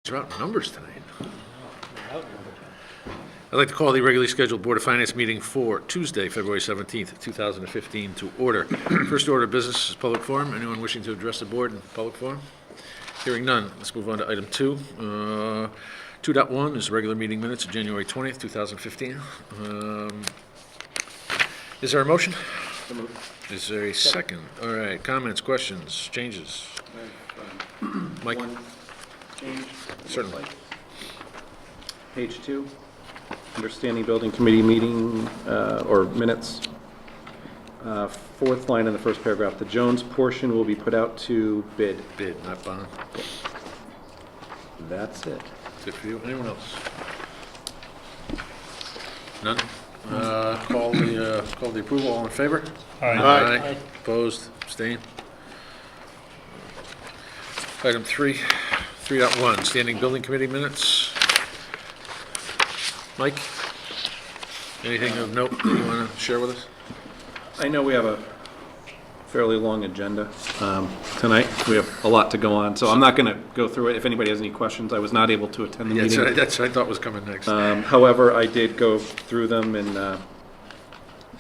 About numbers tonight. I'd like to call the regularly scheduled Board of Finance meeting for Tuesday, February 17th, 2015 to order. First order of business is public forum. Anyone wishing to address the board in public forum? Hearing none, let's move on to item 2. 2.1 is regular meeting minutes of January 20th, 2015. Is there a motion? Is there a second? All right, comments, questions, changes? Mike? One change. Certainly. Page 2, understanding building committee meeting or minutes. Fourth line in the first paragraph, the Jones portion will be put out to bid. Bid, not bond. That's it. Good for you. Anyone else? None? Call the approval. All in favor? Aye. Opposed? Abstained? Item 3.1, standing building committee minutes. Mike? Anything of note that you want to share with us? I know we have a fairly long agenda tonight. We have a lot to go on, so I'm not going to go through it. If anybody has any questions, I was not able to attend the Yeah, meeting. that's what I thought was coming next. However, I did go through them, and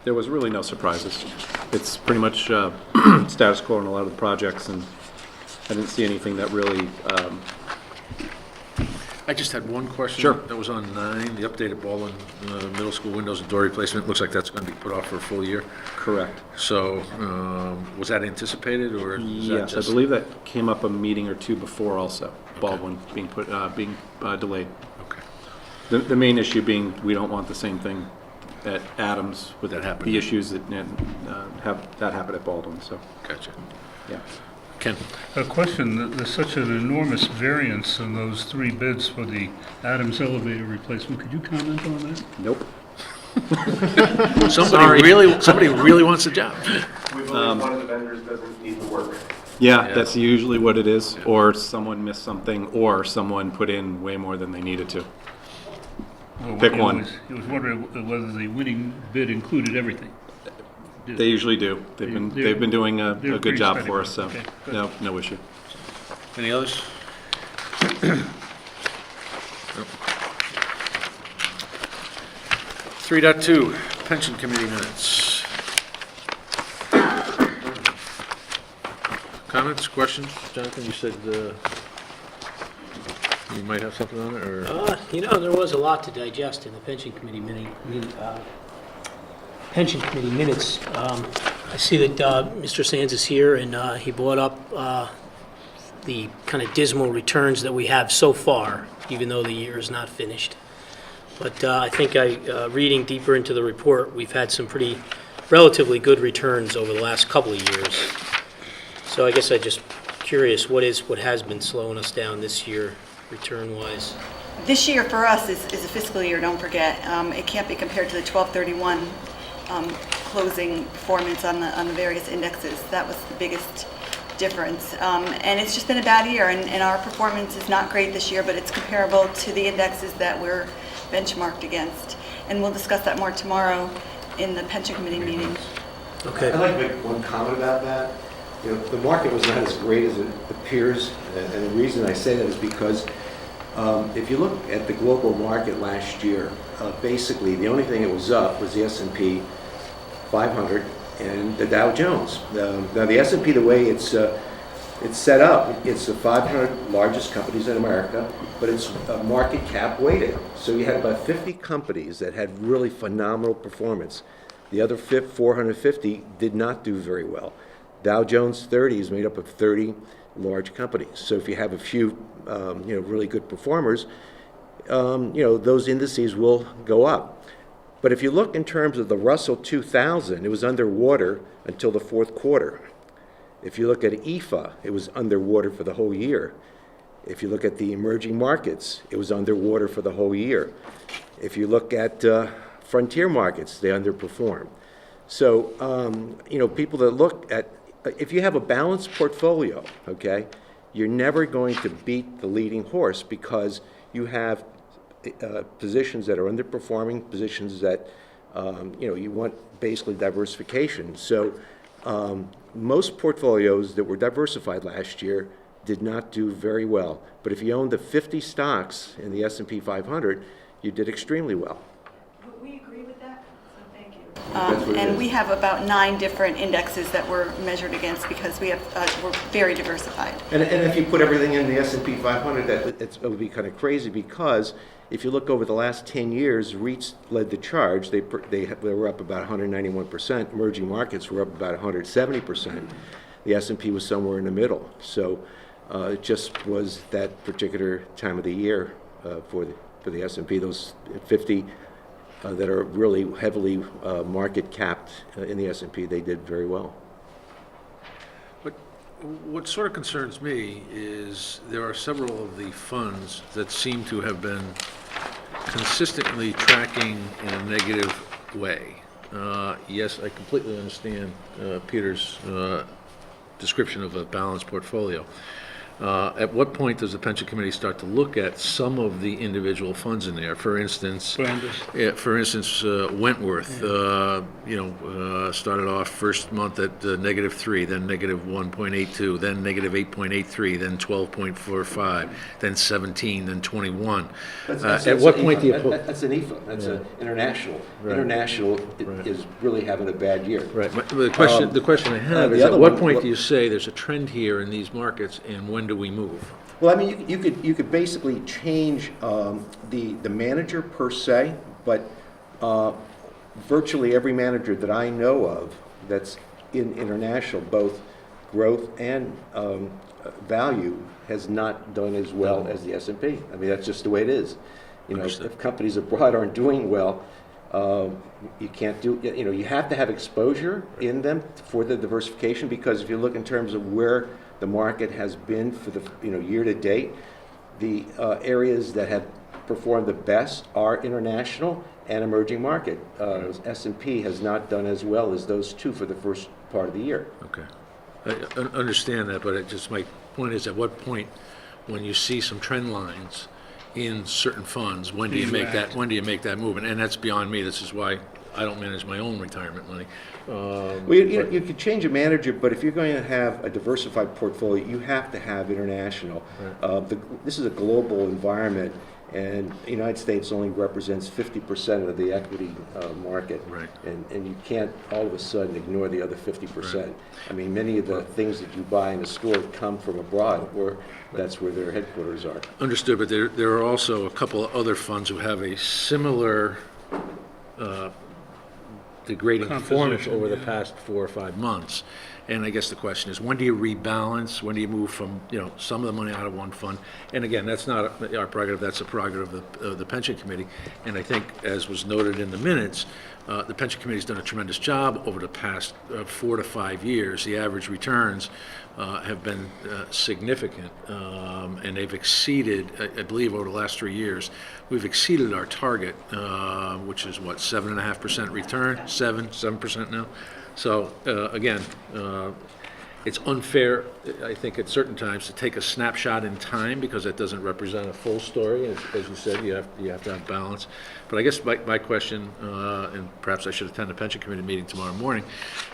there was really no surprises. It's pretty much status quo on a lot of the projects, and I didn't see anything that really... I just had one question. Sure. That was on 9, the updated Baldwin Middle School windows and door replacement. Looks like that's going to be put off for a full year. Correct. So, was that anticipated, or is that Yes, just... I believe that came up a meeting or two before also, Baldwin being delayed. Okay. The main issue being, we don't want the same thing at Adams with That happened. the issues that have that happen at Baldwin, so, Gotcha. yeah. Ken? A question, there's such an enormous variance in those 3 bids for the Adams elevator replacement. Could you comment on that? Nope. Somebody really wants the job. We believe one of the vendors doesn't need the work. Yeah, Yeah. that's usually what it is, or someone missed something, or someone put in way more than they needed to. Well, Pick I one. was wondering whether the winning bid included everything. They usually do. They've been doing a they're good pretty job steady. for us, so, Okay, good. no issue. Any others? No. 3.2, pension committee minutes. Comments, questions? Jonathan, you said you might have something on it, or? There was a lot to digest in the pension committee pension committee minutes. I see that Mr. Sands is here, and he brought up the kind of dismal returns that we have so far, even though the year is not finished. But I think reading deeper into the report, we've had some pretty relatively good returns over the last couple of years. So I guess I'm just curious, what has been slowing us down this year, return-wise? This year for us is a fiscal year, don't forget. It can't be compared to the 12/31 closing performance on the various indexes. That was the biggest difference. And it's just been a bad year, and our performance is not great this year, but it's comparable to the indexes that we're benchmarked against. And we'll discuss that more tomorrow in the pension committee meeting. Okay. I'd like to make one comment about that. You know, the market was not as great as it appears, and the reason I say that is because if you look at the global market last year, basically the only thing that was up was the S&P 500 and the Dow Jones. Now the S&P, the way it's set up, it's the 500 largest companies in America, but it's market cap weighted. So you had about 50 companies that had really phenomenal performance. The other 450 did not do very well. Dow Jones 30 is made up of 30 large companies. So if you have a few, really good performers, those indices will go up. But if you look in terms of the Russell 2000, it was underwater until the fourth quarter. If you look at EFA, it was underwater for the whole year. If you look at the emerging markets, it was underwater for the whole year. If you look at frontier markets, they underperform. So, people that look at, if you have a balanced portfolio, okay, you're never going to beat the leading horse because you have positions that are underperforming, positions that, you want basically diversification. So most portfolios that were diversified last year did not do very well. But if you owned the 50 stocks in the S&P 500, you did extremely well. We agree with that, so thank you. That's what it And is. we have about 9 different indexes that we're measured against because we're very diversified. And if you put everything in the S&P 500, it would be kind of crazy, because if you look over the last 10 years, REITs led the charge. They were up about 191%. Emerging markets were up about 170%. The S&P was somewhere in the middle. So it just was that particular time of the year for the S&P. Those 50 that are really heavily market capped in the S&P, they did very well. But what sort of concerns me is there are several of the funds that seem to have been consistently tracking in a negative way. Yes, I completely understand Peter's description of a balanced portfolio. At what point does the pension committee start to look at some of the individual funds in there? For instance, Wentworth, started off first month at -3, then -1.82, then -8.83, then 12.45, then 17, then 21. At what point do you put? That's an IFA. That's an international. Right. International is really having a bad year. Right. The question I have the is, at other what one- point do you say there's a trend here in these markets, and when do we move? Well, I mean, you could basically change the manager per se, but virtually every manager that I know of that's in international, both growth and value, has not done as well as the S&P. I mean, that's just the way it is. You know, Understood. if companies abroad aren't doing well, you can't do, you have to have exposure in them for the diversification, because if you look in terms of where the market has been for the, year to date, the areas that have performed the best are international and emerging market. S&P has not done as well as those two for the first part of the year. Okay. I understand that, but my point is, at what point, when you see some trend lines in certain funds, when do you make that move? And that's beyond me. This is why I don't manage my own retirement money. Well, you could change a manager, but if you're going to have a diversified portfolio, you have to have international. This is a global environment, and the United States only represents 50% of the equity market. Right. And you can't all of a sudden ignore the other 50%. I mean, many of the things that you buy in the store come from abroad, where that's where their headquarters are. Understood, but there are also a couple of other funds who have a similar degrading performance Composition, over the yeah. past 4 or 5 months. And I guess the question is, when do you rebalance? When do you move from, some of the money out of one fund? And again, that's not our prerogative, that's a prerogative of the pension committee. And I think, as was noted in the minutes, the pension committee's done a tremendous job over the past 4 to 5 years. The average returns have been significant, and they've exceeded, I believe, over the last 3 years, we've exceeded our target, which is what, 7.5% return, 7% now? So, again, it's unfair, I think, at certain times to take a snapshot in time, because that doesn't represent a full story. As you said, you have to have balance. But I guess my question, and perhaps I should attend the pension committee meeting tomorrow morning,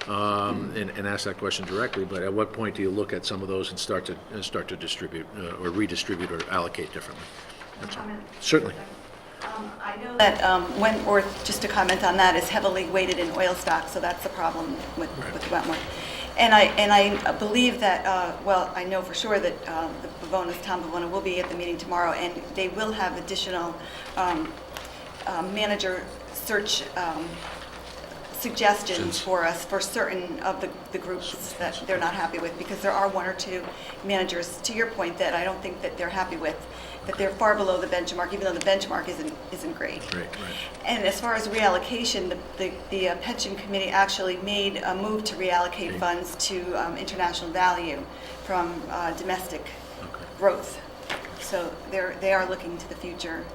and ask that question directly, but at what point do you look at some of those and start to distribute, or redistribute, or allocate differently? That's all. Certainly. I know that Wentworth, just to comment on that, is heavily weighted in oil stocks, so that's the problem with Wentworth. And I believe that, I know for sure that Tom Pavona will be at the meeting tomorrow, and they will have additional manager search suggestions for us for certain of the groups that they're not happy with, because there are 1 or 2 managers, to your point, that I don't think that they're happy with, that they're far below the benchmark, even though the benchmark isn't great. Right. And as far as reallocation, the pension committee actually made a move to reallocate funds to international value from domestic growth. So they are looking to the future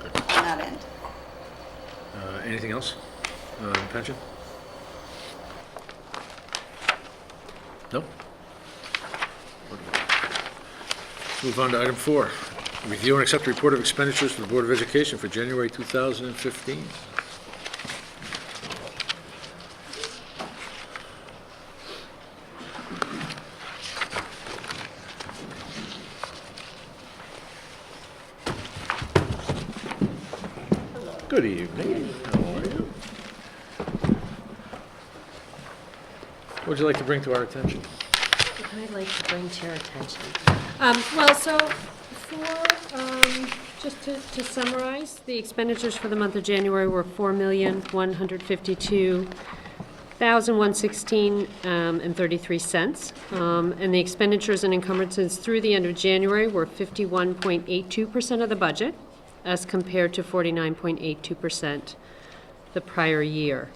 on that end. Anything else on pension? No? Let's move on to item 4. Review and accept the report of expenditures for the Board of Education for January 2015. Good evening. How are you? What would you like to bring to our attention? I'd like to bring to your attention. Just to summarize, the expenditures for the month of January were $4,152,116.33. And the expenditures and encumbrances through the end of January were 51.82% of the budget, as compared to 49.82% the prior year.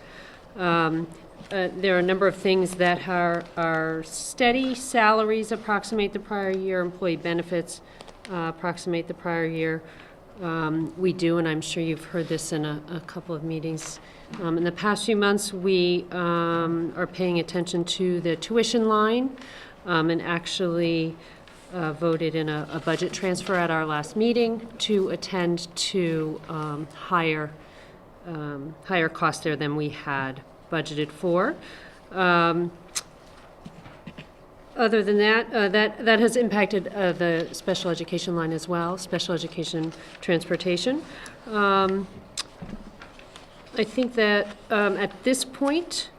There are a number of things that are steady. Salaries approximate the prior year, employee benefits approximate the prior year. We do, and I'm sure you've heard this in a couple of meetings. In the past few months, we are paying attention to the tuition line, and actually voted in a budget transfer at our last meeting to attend to higher cost there than we had budgeted for. Other than that, that has impacted the special education line as well, special education transportation. I think that at this point,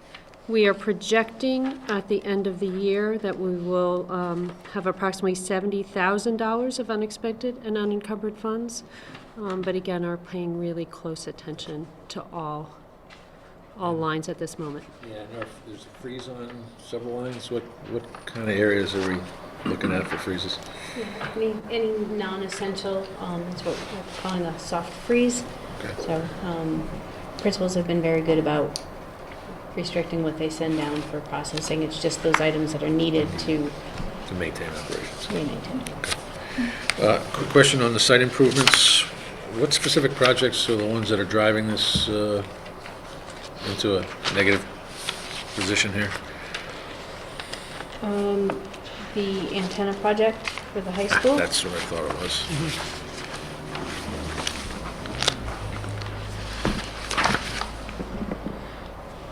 we are projecting at the end of the year that we will have approximately $70,000 of unexpected and unencumbered funds, but again, are paying really close attention to all lines at this moment. Yeah, there's a freeze on several lines. What kind of areas are we looking at for freezes? Any non-essential, that's what we're calling a soft freeze. Okay. So principals have been very good about restricting what they send down for processing. It's just those items that are needed to maintain operations. maintain. Quick question on the site improvements. What specific projects are the ones that are driving this into a negative position here? The antenna project for the high school. That's what I thought it was.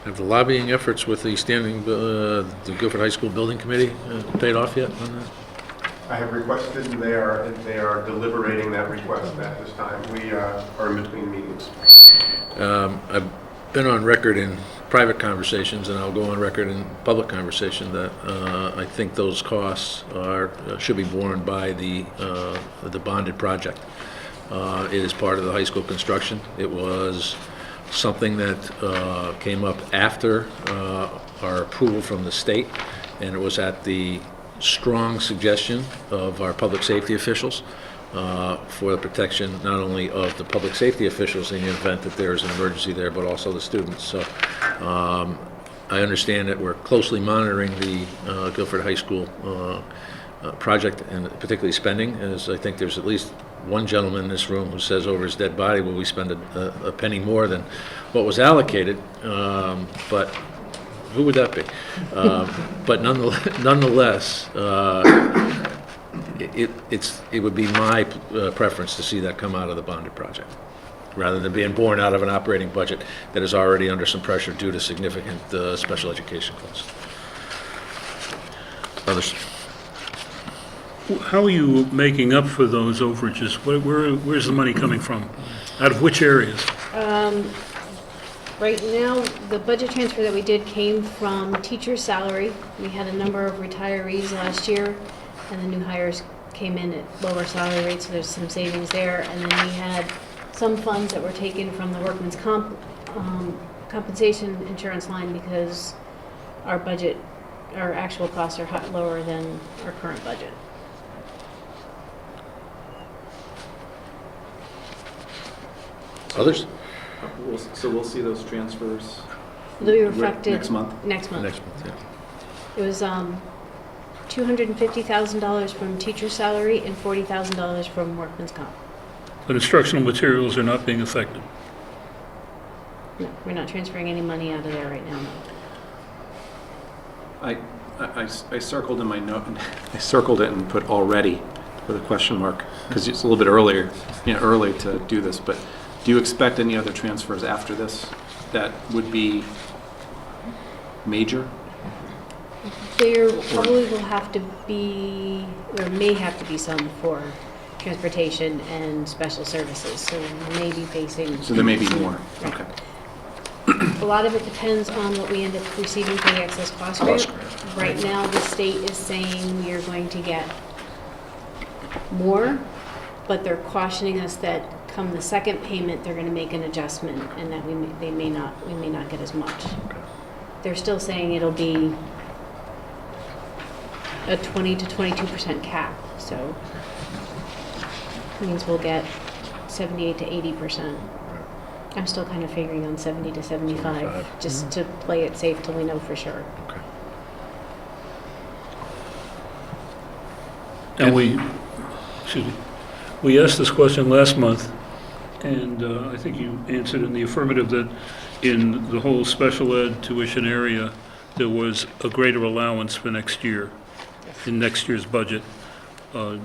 Have the lobbying efforts with the the Guilford High School Building Committee paid off yet on that? I have requested, and they are deliberating that request at this time. We are in between meetings. I've been on record in private conversations, and I'll go on record in public conversation, that I think those costs should be borne by the bonded project. It is part of the high school construction. It was something that came up after our approval from the state, and it was at the strong suggestion of our public safety officials for the protection not only of the public safety officials in the event that there is an emergency there, but also the students. So I understand that we're closely monitoring the Guilford High School project, and particularly spending, as I think there's at least one gentleman in this room who says over his dead body, will we spend a penny more than what was allocated? But who would that be? But nonetheless, it would be my preference to see that come out of the bonded project, rather than being borne out of an operating budget that is already under some pressure due to significant special education costs. Others? How are you making up for those overages? Where's the money coming from? Out of which areas? Right now, the budget transfer that we did came from teacher salary. We had a number of retirees last year, and the new hires came in at lower salary rates, so there's some savings there. And then we had some funds that were taken from the workman's compensation insurance line, because our actual costs are lower than our current budget. Others? So we'll see those transfers They'll be reflected next month? Next month. Next month, yeah. It was $250,000 from teacher salary and $40,000 from workman's comp. But instructional materials are not being affected. No, we're not transferring any money out of there right now, no. I circled in my note, I circled it and put already with a question mark, because it's a little bit early to do this, but do you expect any other transfers after this that would be major? There probably will have to be, or may have to be some for transportation and special services, so we may be facing. So there may be more. Okay. A lot of it depends on what we end up receiving for the excess cost grant. Right now, the state is saying we are going to get more, but they're cautioning us that come the second payment, they're gonna make an adjustment, and that we may not get as much. They're still saying it'll be a 20 to 22% cap, so means we'll get 78 to 80%. I'm still kind of figuring on 70 to 75, just to play it safe till we know for sure. Okay. And we asked this question last month, and I think you answered in the affirmative that in the whole special ed tuition area, there was a greater allowance for next year, in next year's budget. Do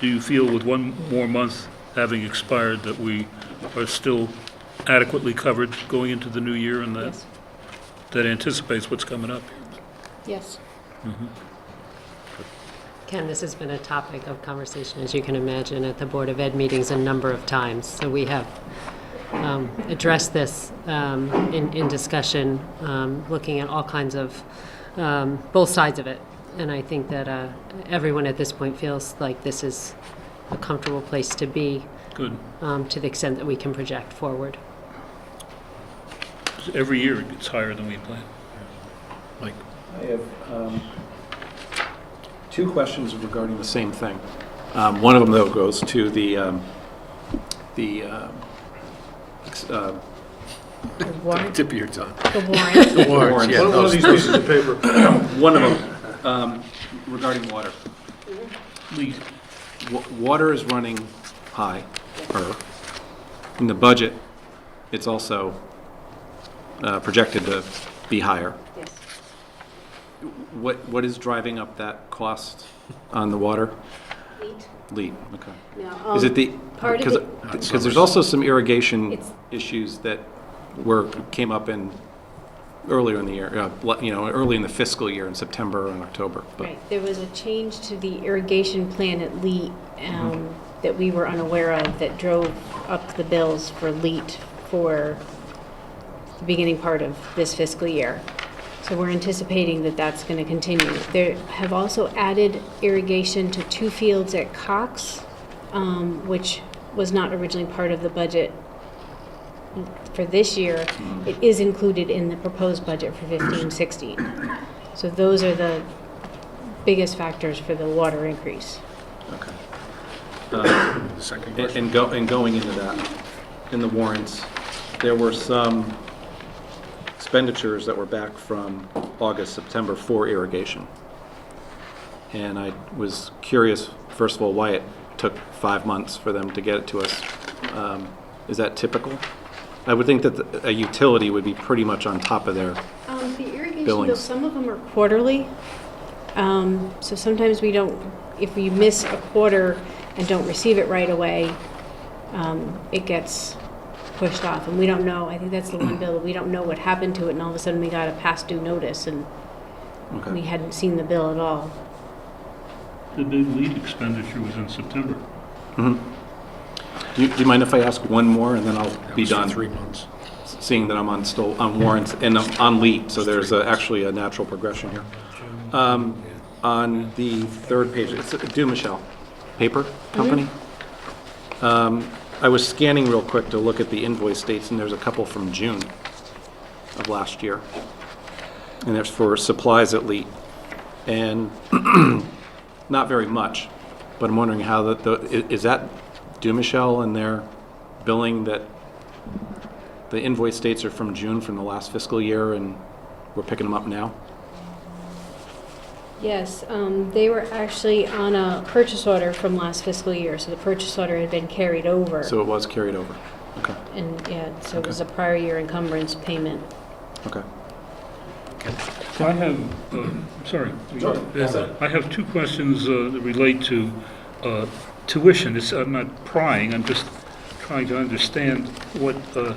you feel with one more month having expired that we are still adequately covered going into the new year, and Yes. that anticipates what's coming up? Yes. Ken, this has been a topic of conversation, as you can imagine, at the Board of Ed meetings a number of times. So we have addressed this in discussion, looking at all kinds of, both sides of it. And I think that everyone at this point feels like this is a comfortable place to be, Good. to the extent that we can project forward. Every year it gets higher than we plan. Mike? I have two questions regarding the same thing. One of them, though, goes to the The warrant? Tip of your tongue. The warrant? The warrants, yeah. One those- pieces of paper. One of them, regarding water. Lee, Water is running high, in the budget, it's also projected to be higher. Yes. What is driving up that cost on the water? Leet? Lead, okay. No, Is it the, part of because there's also some irrigation It's- issues that came up in earlier in the year, early in the fiscal year in September and October. But Right, there was a change to the irrigation plan at LEAT that we were unaware of that drove up the bills for LEAT for the beginning part of this fiscal year. So we're anticipating that that's going to continue. They have also added irrigation to 2 fields at Cox, which was not originally part of the budget for this year. It is included in the proposed budget for 15-16. So those are the biggest factors for the water increase. Okay. The second question. And going into that, in the warrants, there were some expenditures that were back from August, September for irrigation. And I was curious, first of all, why it took 5 months for them to get it to us. Is that typical? I would think that a utility would be pretty much on top of their, The irrigation Billings. bills, some of them are quarterly. So sometimes we don't, if we miss a quarter and don't receive it right away, it gets pushed off. And we don't know, I think that's the one bill, we don't know what happened to it, and all of a sudden we got a past due notice, and we okay. hadn't seen the bill at all. the big lead expenditure was in September. Do you mind if I ask one more and then I'll That be was for done? 3 months. Seeing that I'm on warrants and I'm on LEAP, so there's actually a natural progression here. On the third page, it's Dumichel Paper Company. I was scanning real quick to look at the invoice dates, and there's a couple from June of last year. And there's for supplies at LEAP. And not very much, but I'm wondering how is that Dumichel and their billing that the invoice dates are from June from the last fiscal year, and we're picking them up now? Yes, they were actually on a purchase order from last fiscal year, so the purchase order had been carried over. So it was carried over. Okay, And, yeah, so it was a prior year encumbrance payment. okay. I have, sorry. I have 2 questions that relate to tuition. I'm not prying, I'm just trying to understand what the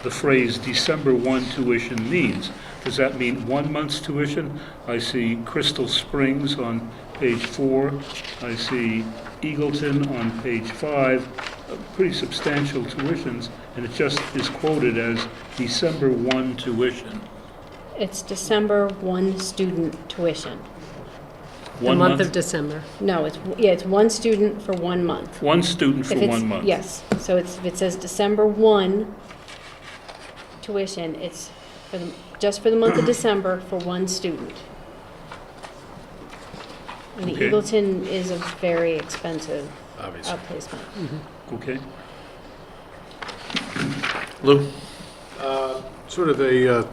phrase December 1 tuition means. Does that mean 1 month's tuition? I see Crystal Springs on page 4. I see Eagleton on page 5, pretty substantial tuitions, and it just is quoted as December 1 tuition. It's December 1 student tuition. The One month of December. No, it's one student for 1 month. One student for If it's- 1 month. Yes, so if it says December 1 tuition, it's just for the month of December for one student. And the Okay. Eagleton is a very expensive Obviously. outplacement. Okay. Lou? Sort of a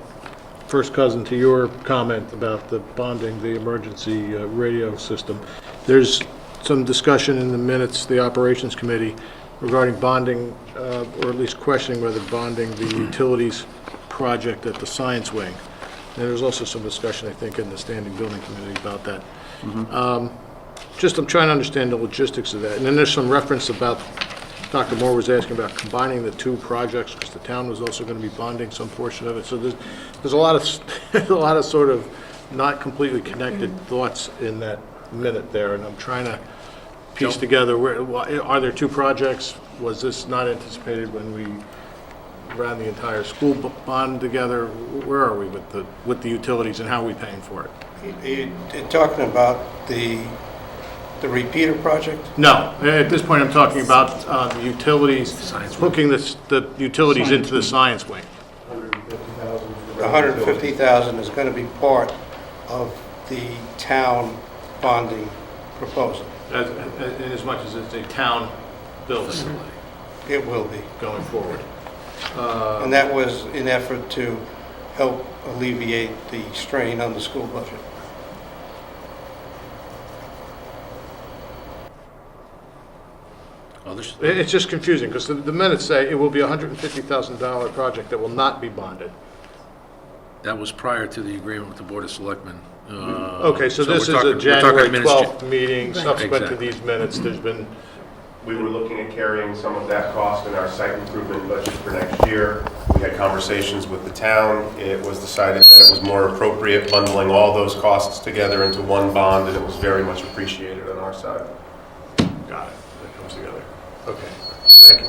first cousin to your comment about the bonding, the emergency radio system. There's some discussion in the minutes, the Operations Committee, regarding bonding, or at least questioning whether bonding the utilities project at the science wing. And there's also some discussion, I think, in the Standing Building Committee about that. I'm trying to understand the logistics of that. And then there's some reference about, Dr. Moore was asking about combining the two projects, because the town was also going to be bonding some portion of it. So there's a lot of, a lot of sort of not completely connected thoughts in that minute there, and I'm trying to piece together, are there two projects? Was this not anticipated when we ran the entire school bond together? Where are we with the utilities, and how are we paying for it? You're talking about the repeater project? No, at this point, I'm talking about the utilities, hooking the utilities into the science wing. The $150,000 is going to be part of the town bonding proposal. In as much as it's a town building It will be. going forward. And that was in effort to help alleviate the strain on the school budget. Others? It's just confusing, because the minutes say it will be a $150,000 project that will not be bonded. That was prior to the agreement with the Board of Selectmen. Okay, so this is we're a talking- we're January talking minutes, 12th meeting, subsequent to Exactly. these minutes, there's been, We were looking at carrying some of that cost in our site improvement budget for next year. We had conversations with the town. It was decided that it was more appropriate bundling all those costs together into one bond, and it was very much appreciated on our side. got it, that comes together. Okay, thank you.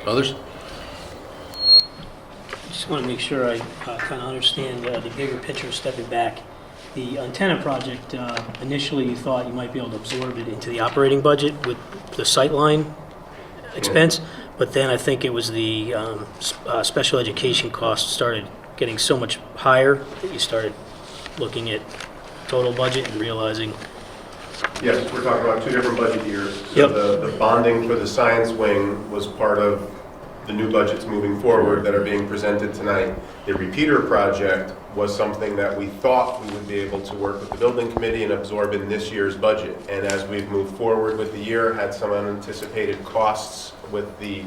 Others? Just want to make sure I kind of understand the bigger picture, stepping back. The antenna project, initially you thought you might be able to absorb it into the operating budget with the sightline expense, but then I think it was the special education costs started getting so much higher that you started looking at total budget and realizing, Yes, we're talking about two different budget years. Yep. So the bonding for the science wing was part of the new budgets moving forward that are being presented tonight. The repeater project was something that we thought we would be able to work with the building committee and absorb in this year's budget. And as we've moved forward with the year, had some unanticipated costs with the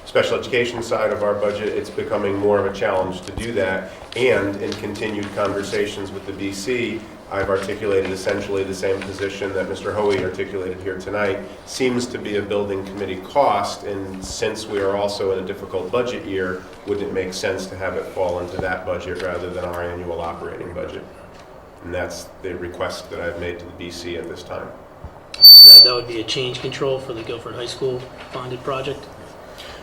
special education side of our budget, it's becoming more of a challenge to do that. And in continued conversations with the BC, I've articulated essentially the same position that Mr. Hoey articulated here tonight. Seems to be a building committee cost, and since we are also in a difficult budget year, wouldn't it make sense to have it fall into that budget rather than our annual operating budget? And that's the request that I've made to the BC at this time. so that would be a change control for the Guilford High School bonded project?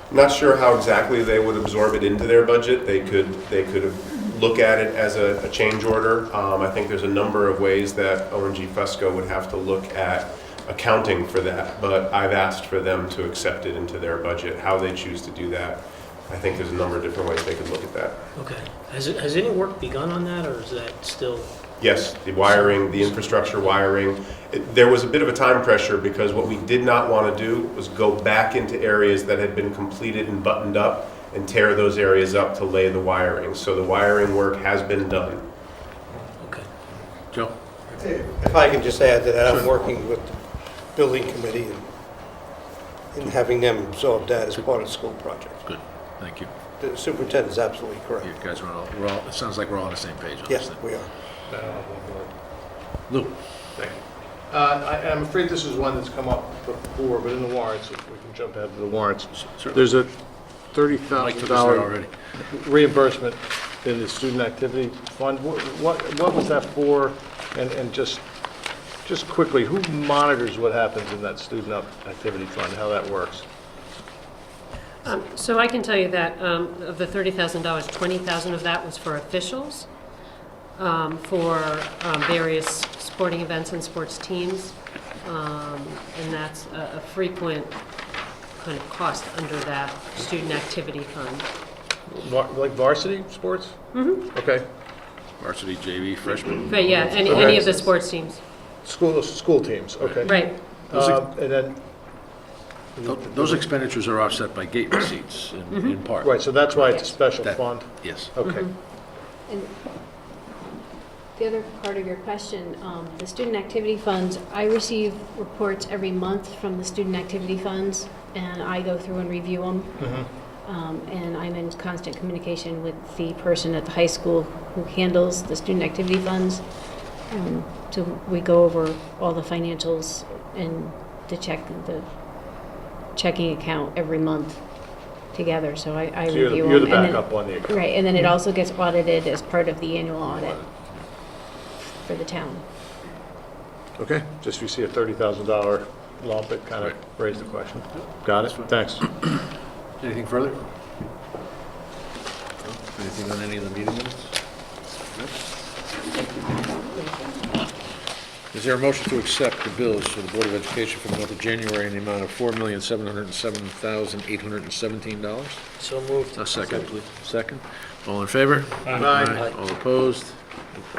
I'm not sure how exactly they would absorb it into their budget. They could look at it as a change order. I think there's a number of ways that ONG Fusco would have to look at accounting for that, but I've asked for them to accept it into their budget. How they choose to do that, I think there's a number of different ways they could look at that. Okay. Has any work begun on that, or is that still? Yes, the wiring, the infrastructure wiring. There was a bit of a time pressure because what we did not want to do was go back into areas that had been completed and buttoned up and tear those areas up to lay the wiring. So the wiring work has been done. Okay. Joe? If I can just add to that, I'm working with the building committee and having them absorb that as part of the school project. Good, thank you. The superintendent is absolutely correct. You guys are all, it sounds like we're all on the same page on Yes, this thing. we are. Lou? Thank you. I'm afraid this is one that's come up before, but in the warrants, if we can jump ahead to the warrants. There's a Mike took us there $30,000 already. reimbursement in the student activity fund. What was that for? And just Just quickly, who monitors what happens in that student activity fund, how that works? So I can tell you that of the $30,000, $20,000 of that was for officials, for various sporting events and sports teams, and that's a frequent kind of cost under that student activity fund. Like varsity sports? Mm-hmm. Okay. Varsity, JV, freshman. But yeah, any of the sports teams, School teams, okay. right. And then, Those expenditures are offset by gate receipts in part. right, so that's why it's a special That- fund? Yes. Okay. And the other part of your question, the student activity funds, I receive reports every month from the student activity funds, and I go through and review them. And I'm in constant communication with the person at the high school who handles the student activity funds. So we go over all the financials and the checking account every month together, so I So you're review them. the and then- backup on the account? Right, and then it also gets audited as part of the annual audit for the town. Okay, just if you see a $30,000 lump, it kind of raised the question. Got it, thanks. Anything further? No? Anything on any of the meeting minutes? No? Is there a motion to accept the bills for the Board of Education for the month of January in the amount of $4,707,817? So moved. A second, please. Second. All in favor? Aye. All opposed?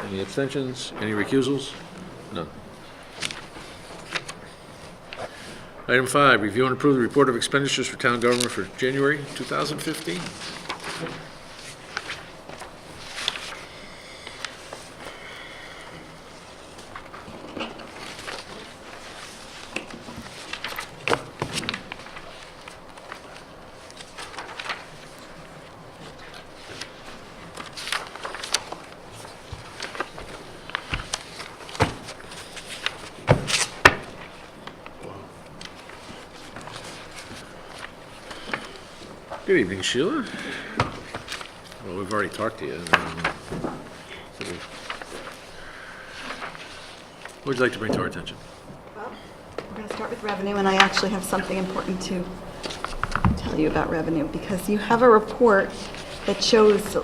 Any abstentions? Any recusals? None. Item 5, review and approve the report of expenditures for town government for January 2015. Good evening, Sheila. Well, we've already talked to you. What would you like to bring to our attention? Well, we're going to start with revenue, and I actually have something important to tell you about revenue, because you have a report that shows a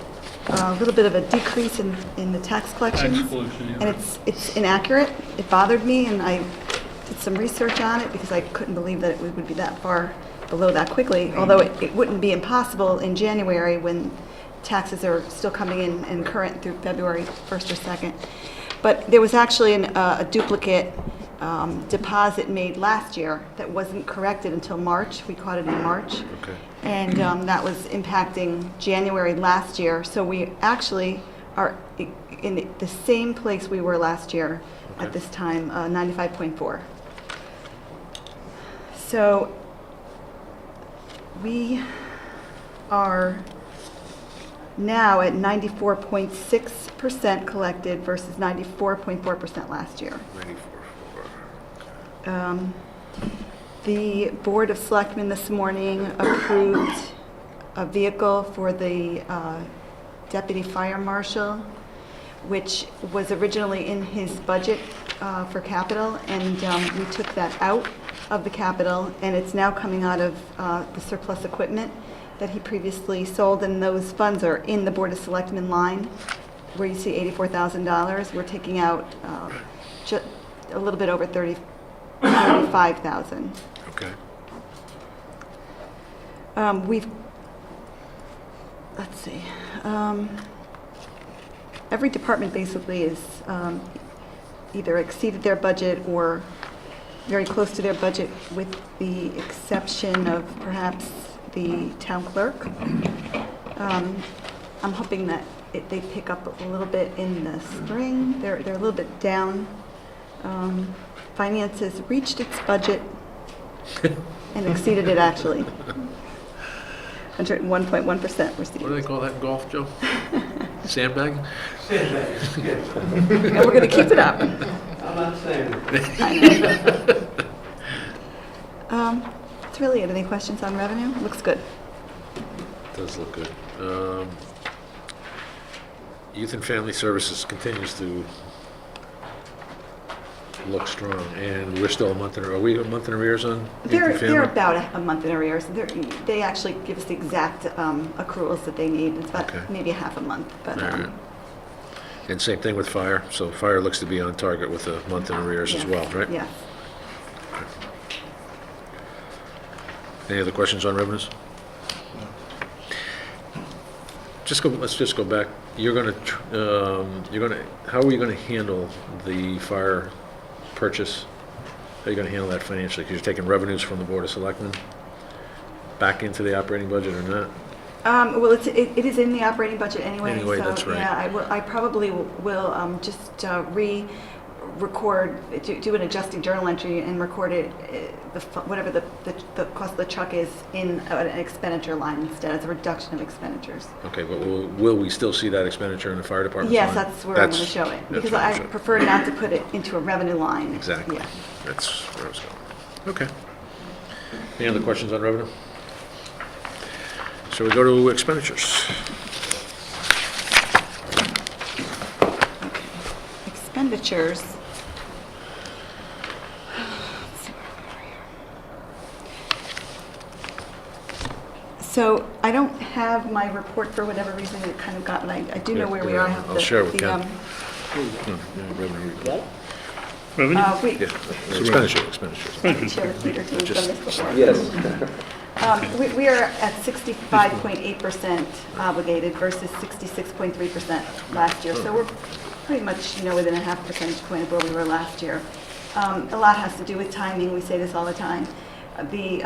little bit of a decrease in the tax collections. Tax collection, yeah. And it's inaccurate. It bothered me, and I did some research on it, because I couldn't believe that it would be that far below that quickly, although it wouldn't be impossible in January when taxes are still coming in and current through February 1st or 2nd. But there was actually a duplicate deposit made last year that wasn't corrected until March. We caught it in March. Okay. And that was impacting January last year. So we actually are in the same place we were last year at this time, 95.4. So we are now at 94.6% collected versus 94.4% last year. 94.4. The Board of Selectmen this morning approved a vehicle for the Deputy Fire Marshal, which was originally in his budget for capital, and we took that out of the capital, and it's now coming out of the surplus equipment that he previously sold, and those funds are in the Board of Selectmen line, where you see $84,000. We're taking out a little bit over 35,000. Okay. Let's see. Every department basically is either exceeded their budget or very close to their budget, with the exception of perhaps the town clerk. I'm hoping that they pick up a little bit in the spring. They're a little bit down. Finance has reached its budget and exceeded it actually. 101.1% received. What do they call that in golf, Joe? Sandbagging? And we're going to keep it up. I'm not saying. That's really it. Any questions on revenue? Looks good. Does look good. Youth and Family Services continues to look strong, and we're still a month in, are we a month in arrears on They're multifamily? about a month in arrears. They actually give us the exact accruals that they need. It's about Okay. maybe a half a month, but, All right. And same thing with fire, so fire looks to be on target with a month in arrears as yes, well, right? Yes. Any other questions on revenues? Let's just go back. How are you gonna handle the fire purchase? How are you gonna handle that financially? Because you're taking revenues from the Board of Selectmen back into the operating budget or not? Well, it is in the operating budget anyway. Anyway, so, that's right. Yeah, I probably will just re-record, do an adjusting journal entry and record it, whatever the cost of the truck is in an expenditure line instead, as a reduction of expenditures. Okay, but will we still see that expenditure in the fire department? Yes, line? that's where I'm going to show it. that's Because where I you show it. prefer not to put it into a revenue line. Exactly. Yeah. That's where I was going. Okay. Any other questions on revenue? So we go to expenditures. Expenditures. So I don't have my report for whatever reason. It kind of got, I do know where we are. I have I'll the- share it with the, Ken. um, Revenue. Revenue? Expenditures. Chair Peter, too, we've done this before. We are at 65.8% obligated versus 66.3% last year. So we're pretty much, within a half percentage point of where we were last year. A lot has to do with timing. We say this all the time. The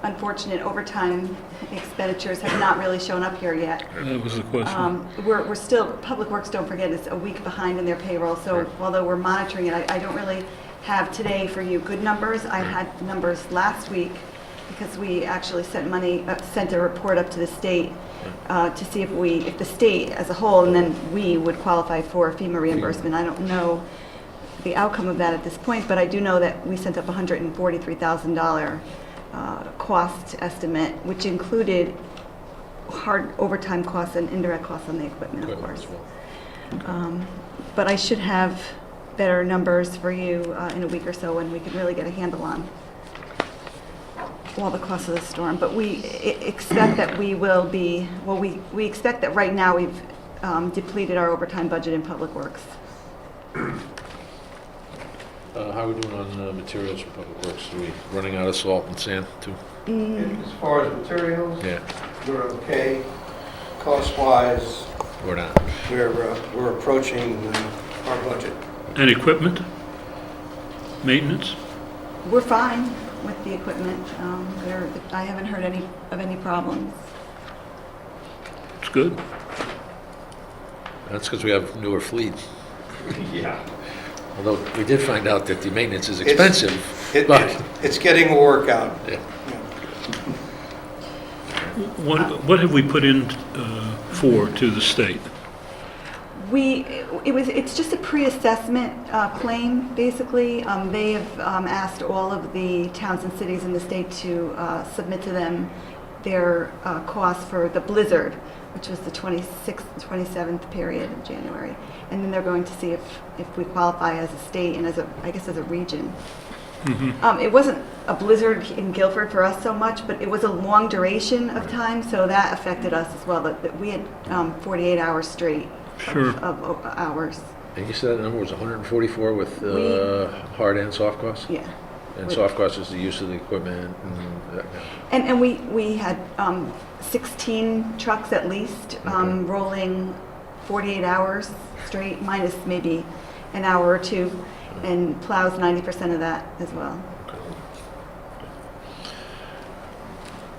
unfortunate overtime expenditures have not really shown up here yet. That was the question. We're still, Public Works, don't forget, is a week behind in their payroll, so although we're monitoring it, I don't really have today for you good numbers. I had numbers last week because we actually sent a report up to the state to see if the state as a whole, and then we would qualify for FEMA reimbursement. I don't know the outcome of that at this point, but I do know that we sent up $143,000 cost estimate, which included hard overtime costs and indirect costs on the equipment, of course. But I should have better numbers for you in a week or so when we can really get a handle on all the costs of the storm. But we expect that we will be, well, we expect that right now we've depleted our overtime budget in Public Works. How are we doing on materials for Public Works? Are we running out of salt and sand too? As far as materials, Yeah, we're okay. Cost-wise, we're not. we're approaching our budget. And equipment? Maintenance? We're fine with the equipment. I haven't heard of any problems. It's good. That's because we have newer fleets. Yeah. Although we did find out that the maintenance is It's- expensive, but, It's getting a workout. yeah. What have we put in for to the state? It's just a pre-assessment claim, basically. They have asked all of the towns and cities in the state to submit to them their costs for the blizzard, which was the 26th and 27th period of January. And then they're going to see if we qualify as a state and as a region. It wasn't a blizzard in Guilford for us so much, but it was a long duration of time, so that affected us as well. That we had 48 hours straight Sure. of hours. And you said that number was 144 with hard and soft costs? Yeah. And soft costs is the use of the equipment and that kind of. And we had 16 trucks at least rolling 48 hours straight, minus maybe an hour or two, and plows 90% of that as well.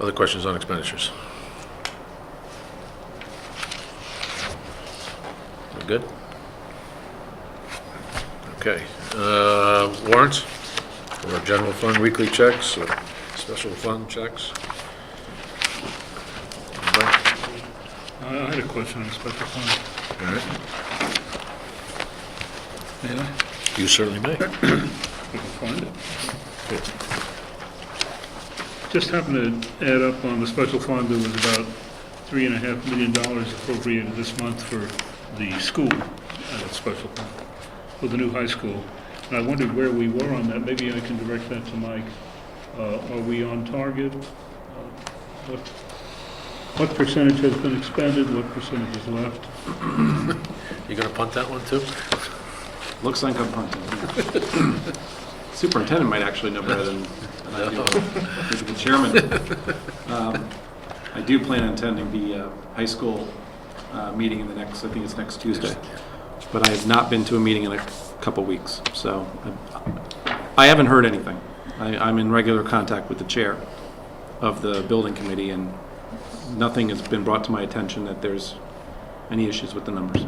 Other questions on expenditures? We good? Okay. Warrants, or general fund weekly checks, or special fund checks? Anybody? I had a question on special fund. All right. May I? You certainly may. If I can find it. Just happened to add up on the special fund, there was about $3.5 million appropriated this month for the school, special fund, for the new high school. And I wondered where we were on that. Maybe I can direct that to Mike. Are we on target? What percentage has been expended? What percentage is left? You gonna punt that one too? Looks like I'm punting. Superintendent might actually know better than I do. Maybe the chairman. I do plan on attending the high school meeting in the next, I think it's next Tuesday. But I have not been to a meeting in a couple weeks, so I haven't heard anything. I'm in regular contact with the chair of the building committee, and nothing has been brought to my attention that there's any issues with the numbers.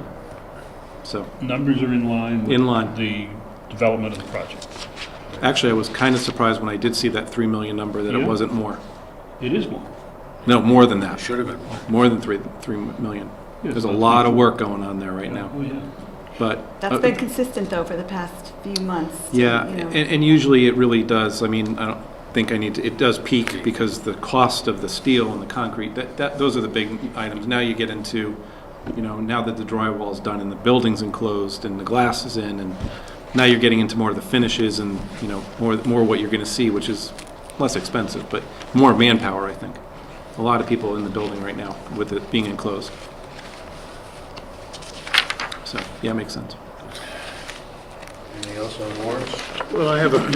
So, Numbers are in line In with line. the development of the project. actually, I was kind of surprised when I did see that 3 million number that it Yeah. wasn't more. It is more. No, more than that. Should have been. More than 3 million. Yes, There's a that's lot true. of work going on there right now. Oh, yeah. But That's been consistent, though, for the past few months. yeah, you know. and usually it really does. I mean, I don't think I need to, it does peak because the cost of the steel and the concrete, those are the big items. Now you get into, now that the drywall's done and the building's enclosed and the glass is in, and now you're getting into more of the finishes and, more what you're going to see, which is less expensive, but more manpower, I think. A lot of people in the building right now with it being enclosed. So, yeah, it makes sense. Anything else on warrants? Well, I have I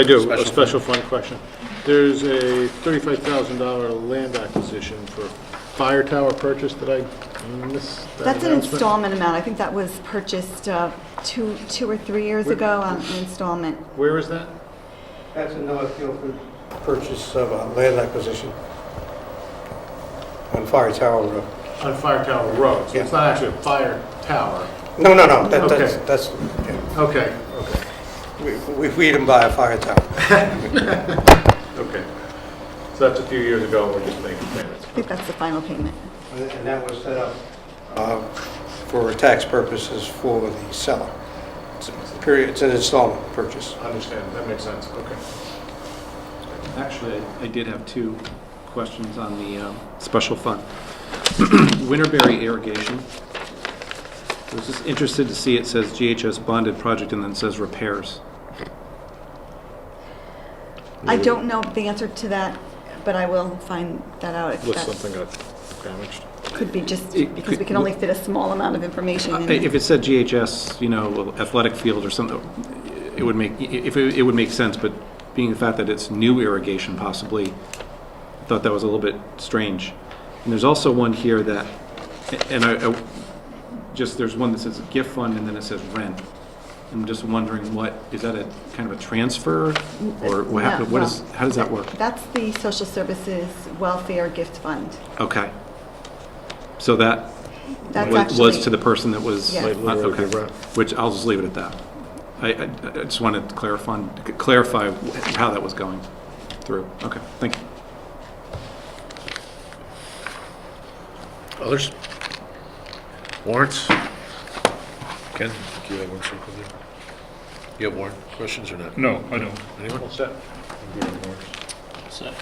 do, a special fund question. There's a $35,000 land acquisition for fire tower purchase. Did I miss that That's an announcement? installment amount. I think that was purchased two or 3 years ago on an installment. Where is that? That's a North Guilford purchase of a land acquisition on Fire Tower Road. On Fire Tower Road, so it's not actually a fire tower. No, that's, Okay. that's, yeah. Okay, We didn't buy a fire tower. okay. So that's a few years ago, and we're just making payments. I think that's the final payment. And that was set up for tax purposes for the seller. It's an installment purchase. Understand, that makes sense, okay. Actually, I did have 2 questions on the special fund. Winterberry irrigation. I was just interested to see it says GHS bonded project and then it says repairs. I don't know the answer to that, but I will find that out. If Unless that something got damaged. could be just It because we could- can only fit a small amount of information in. If it said GHS, athletic field or something, it would make, it would make sense, but being the fact that it's new irrigation possibly, I thought that was a little bit strange. And there's also one here that, and there's one that says gift fund and then it says rent. I'm just wondering is that a kind of a transfer or what happened? No, How does that work? That's the Social Services Welfare Gift Fund. Okay. So that That's was actually. to the person that was, Yes. Like literally okay, the rent. which I'll just leave it at that. I just wanted to clarify how that was going through. Okay, thank you. Others? Warrants? Ken, do you have one circled there? You have warrant questions or not? No, I don't. Anyone? All set. I'm good on warrants. So,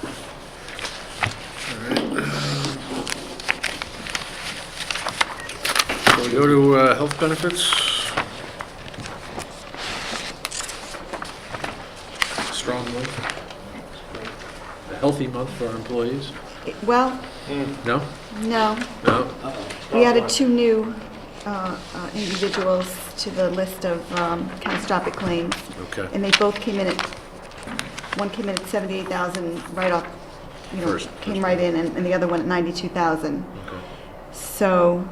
So we go to health benefits. Strong month. A healthy month for our employees. Well, No? no. No? We added 2 new individuals to the list of catastrophic claims. Okay. And they both came in one came in at 78,000 right off, First came right in, and the other one at 92,000. Okay. So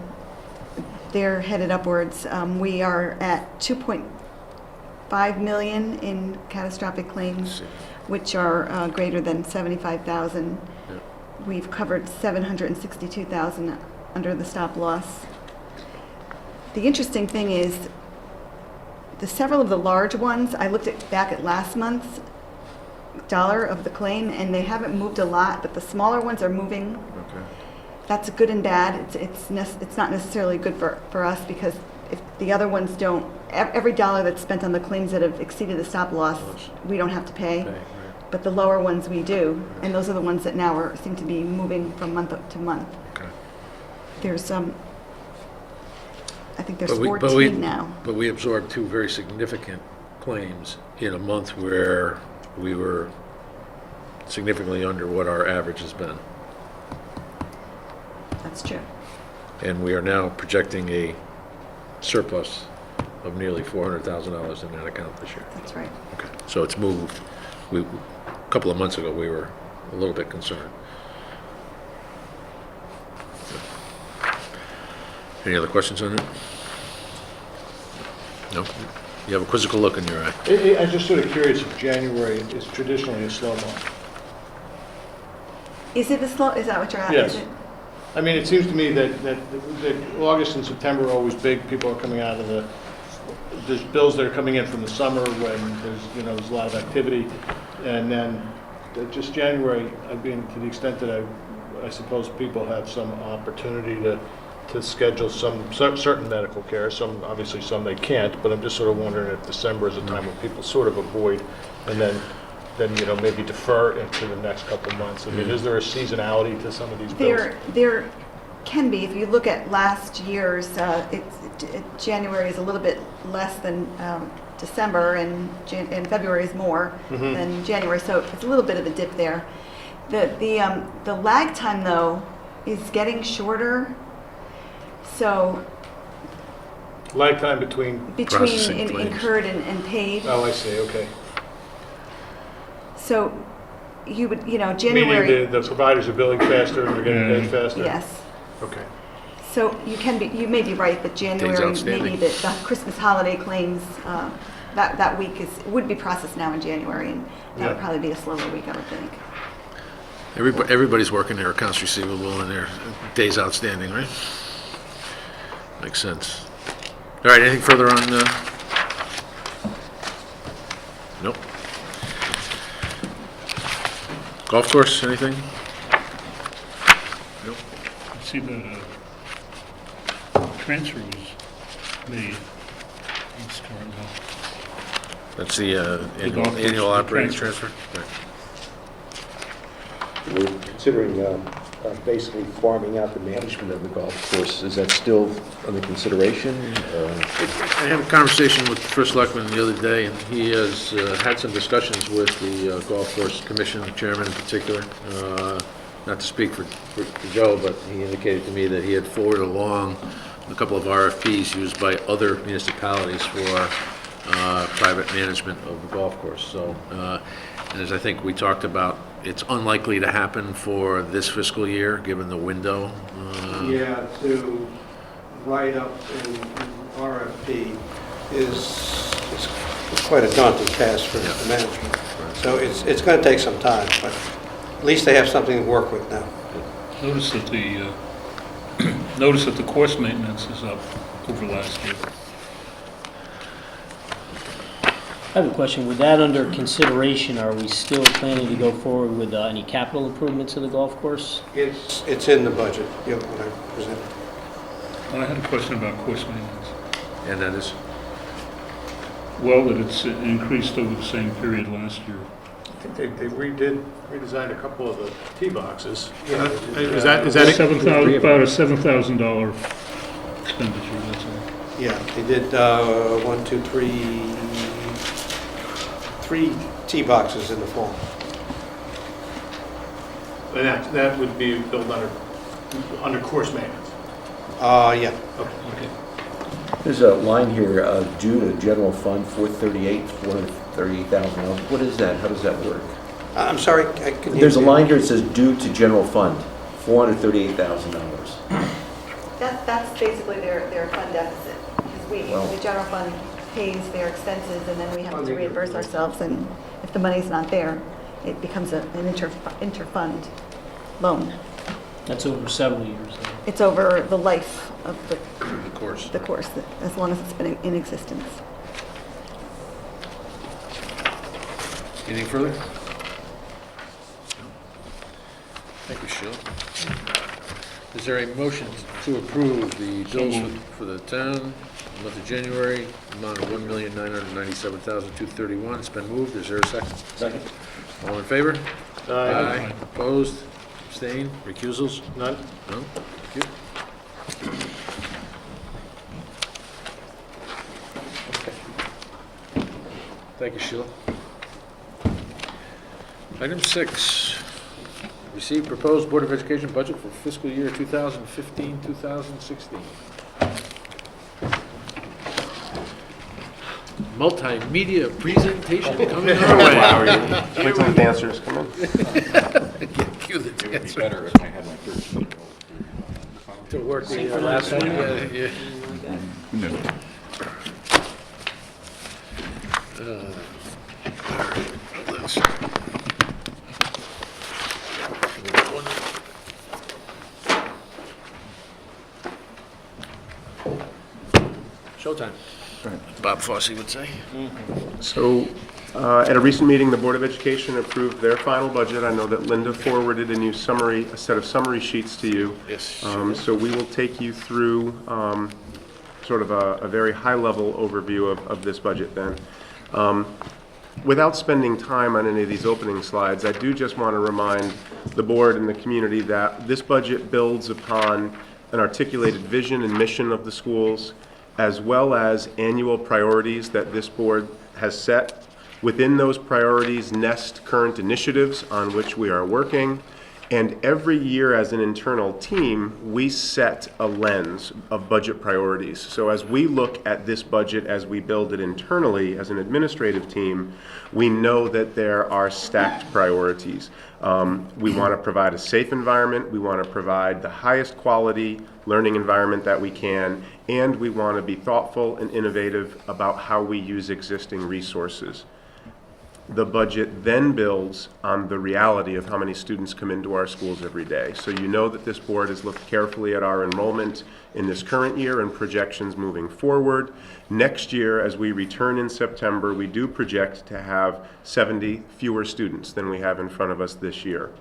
they're headed upwards. We are at 2.5 million in catastrophic claims, which are greater than 75,000. Yeah. We've covered 762,000 under the stop loss. The interesting thing is, several of the large ones, I looked back at last month's dollar of the claim, and they haven't moved a lot, but the smaller ones are moving. Okay. That's good and bad. It's not necessarily good for us, because if the other ones don't, every dollar that's spent on the claims that have exceeded the stop loss, we don't have to pay. Okay, right. But the lower ones we do, and those are the ones that now seem to be moving from month to month. Okay. There's I think there's But we- 14 now. But we absorbed 2 very significant claims in a month where we were significantly under what our average has been. That's true. And we are now projecting a surplus of nearly $400,000 in that account this year. That's right. Okay, so it's moved. A couple of months ago, we were a little bit concerned. Any other questions on it? No? You have a quizzical look in your eye. I'm just sort of curious if January is traditionally a slow month. Is it is that what you're asking? Yes. I mean, it seems to me that August and September are always big. People are coming out of there's bills that are coming in from the summer when there's a lot of activity. And then just January, I mean, to the extent that I suppose people have some opportunity to schedule some certain medical care, obviously some they can't, but I'm just sort of wondering if December is a time when people sort of avoid and then maybe defer into the next couple of months. I mean, is there a seasonality to some of these bills? There can be. If you look at last year's, January is a little bit less than December, and February is more than January. So it's a little bit of a dip there. The lag time though is getting shorter. So Lag time between, Processing claims. incurred and paid. oh, I see, okay. So you would, Meaning January. the providers are billing faster and they're getting paid faster? Yes. Okay. So you may be right, but January, outstanding. maybe the Christmas holiday claims, that week would be processed now in January, and that would Yeah. probably be a slower week, I would think. Everybody's working their accounts receivable and their days outstanding, right? Makes sense. All right, anything further on? Nope. Golf course, anything? Nope. I see that transfer was made. Let's start now. That's the golf course, annual the operating transfer. transfer? Right. We're considering basically farming out the management of the golf course. Is that still under consideration? I had a conversation with the First Selectman the other day, and he has had some discussions with the Golf Course Commission chairman in particular. Not to speak for Joe, but he indicated to me that he had forwarded along a couple of RFPs used by other municipalities for private management of the golf course. So, and as I think we talked about, it's unlikely to happen for this fiscal year, given the window. Yeah, to write up an RFP is quite a daunting task for the management. So it's going to take some time, but at least they have something to work with now. Notice that the course maintenance is up over last year. I have a question. With that under consideration, are we still planning to go forward with any capital improvements to the golf course? It's in the budget, when I presented. I had a question about course maintenance. And that is? Well, that it's increased over the same period last year. I think they redesigned a couple of the tee boxes. Yeah. Is that About a $7,000 expenditure, that's all. Yeah, they did 3 tee boxes in the fall. And that would be billed under course maintenance? Yeah. Okay. There's a line here, due to general fund, $438,000. What is that? How does that work? I'm sorry, can you... There's a line here that says due to general fund, $438,000. That's basically their fund deficit, because the general fund pays their expenses, and then we have to reimburse ourselves, and if the money's not there, it becomes an inter-fund loan. That's over several years. Though. It's over the life of the course. as long as it's been in existence. Anything further? Thank you, Sheila. Is there a motion to approve the bills for the town, the month of January, amount of $1,997,231? It's been moved. Is there a second? Second. All in favor? Aye. Opposed? Abstained? Recusals? None? No? Thank you. Thank you, Sheila. Item 6, receive proposed Board of Education budget for fiscal year 2015-2016. Multimedia presentation coming our way. Wait till the dancers come in. Cue the dancer Better if I had my 13-year-old. to work the last one. Yeah. Let's- Showtime. Bob Fosse would say. So, at a recent meeting, the Board of Education approved their final budget. I know that Linda forwarded a set of summary sheets to you. Yes. So we will take you through sort of a very high-level overview of this budget then. Without spending time on any of these opening slides, I do just want to remind the board and the community that this budget builds upon an articulated vision and mission of the schools, as well as annual priorities that this board has set. Within those priorities nest current initiatives on which we are working, and every year as an internal team, we set a lens of budget priorities. So as we look at this budget, as we build it internally as an administrative team, we know that there are stacked priorities. We want to provide a safe environment, we want to provide the highest quality learning environment that we can, and we want to be thoughtful and innovative about how we use existing resources. The budget then builds on the reality of how many students come into our schools every day. So you know that this board has looked carefully at our enrollment in this current year and projections moving forward. Next year, as we return in September, we do project to have 70 fewer students than we have in front of us this year.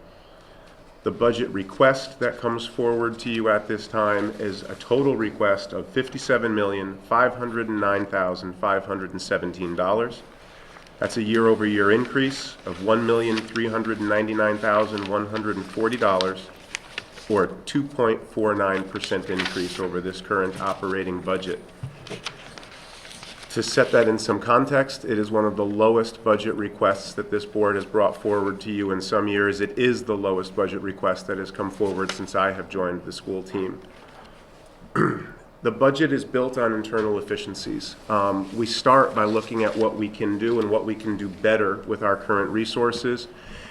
The budget request that comes forward to you at this time is a total request of $57,509,517. That's a year-over-year increase of $1,399,140, or a 2.49% increase over this current operating budget. To set that in some context, it is one of the lowest budget requests that this board has brought forward to you in some years. It is the lowest budget request that has come forward since I have joined the school team. The budget is built on internal efficiencies. We start by looking at what we can do and what we can do better with our current resources.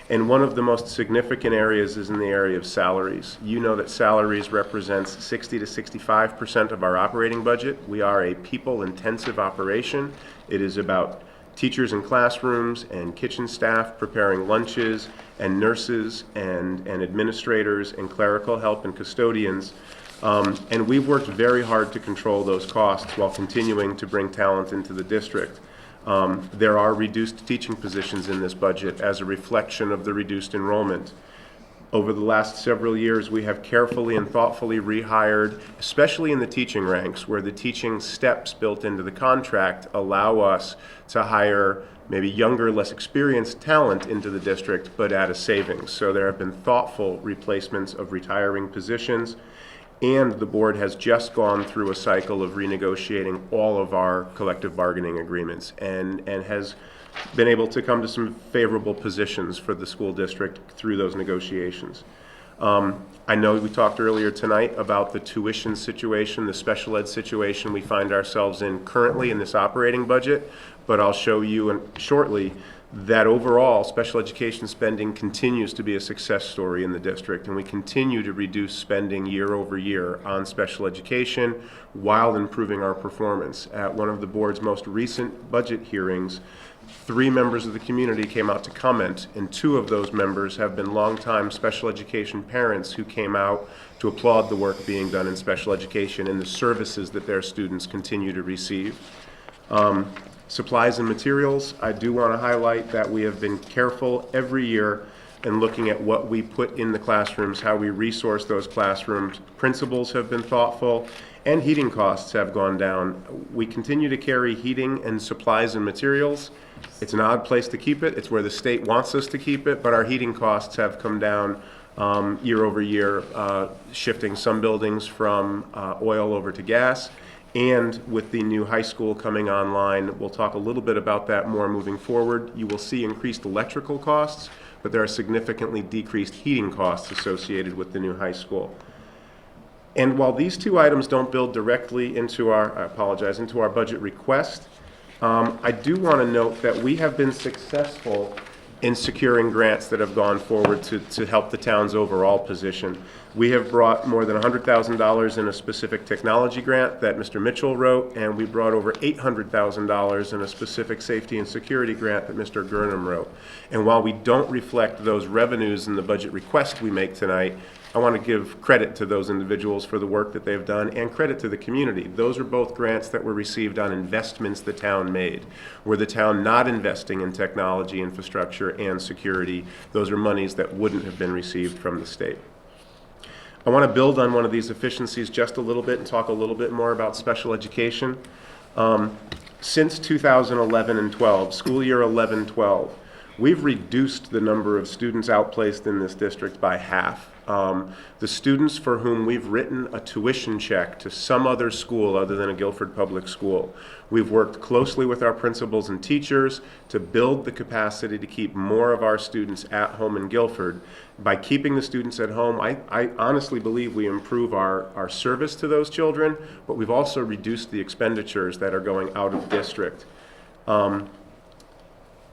And one of the most significant areas is in the area of salaries. You know that salaries represents 60 to 65% of our operating budget. We are a people-intensive operation. It is about teachers in classrooms and kitchen staff preparing lunches, and nurses and administrators and clerical help and custodians. And we've worked very hard to control those costs while continuing to bring talent into the district. There are reduced teaching positions in this budget as a reflection of the reduced enrollment. Over the last several years, we have carefully and thoughtfully rehired, especially in the teaching ranks, where the teaching steps built into the contract allow us to hire maybe younger, less experienced talent into the district, but at a savings. So there have been thoughtful replacements of retiring positions. And the board has just gone through a cycle of renegotiating all of our collective bargaining agreements and has been able to come to some favorable positions for the school district through those negotiations. I know we talked earlier tonight about the tuition situation, the special ed situation we find ourselves in currently in this operating budget, but I'll show you shortly that overall special education spending continues to be a success story in the district, and we continue to reduce spending year over year on special education while improving our performance. At one of the board's most recent budget hearings, 3 members of the community came out to comment, and 2 of those members have been longtime special education parents who came out to applaud the work being done in special education and the services that their students continue to receive. Supplies and materials, I do want to highlight that we have been careful every year in looking at what we put in the classrooms, how we resource those classrooms. Principals have been thoughtful, and heating costs have gone down. We continue to carry heating and supplies and materials. It's an odd place to keep it. It's where the state wants us to keep it, but our heating costs have come down year over year, shifting some buildings from oil over to gas. and with the new high school coming online. We'll talk a little bit about that more moving forward. You will see increased electrical costs, but there are significantly decreased heating costs associated with the new high school. And while these two items don't build directly into into our budget request, I do want to note that we have been successful in securing grants that have gone forward to help the town's overall position. We have brought more than $100,000 in a specific technology grant that Mr. Mitchell wrote, and we brought over $800,000 in a specific safety and security grant that Mr. Gurnham wrote. And while we don't reflect those revenues in the budget request we make tonight, I want to give credit to those individuals for the work that they've done and credit to the community. Those are both grants that were received on investments the town made. Were the town not investing in technology, infrastructure, and security, those are monies that wouldn't have been received from the state. I want to build on one of these efficiencies just a little bit and talk a little bit more about special education. Since 2011 and 12, school year 11-12, we've reduced the number of students outplaced in this district by half. The students for whom we've written a tuition check to some other school other than a Guilford Public School, we've worked closely with our principals and teachers to build the capacity to keep more of our students at home in Guilford. By keeping the students at home, I honestly believe we improve our service to those children, but we've also reduced the expenditures that are going out of district.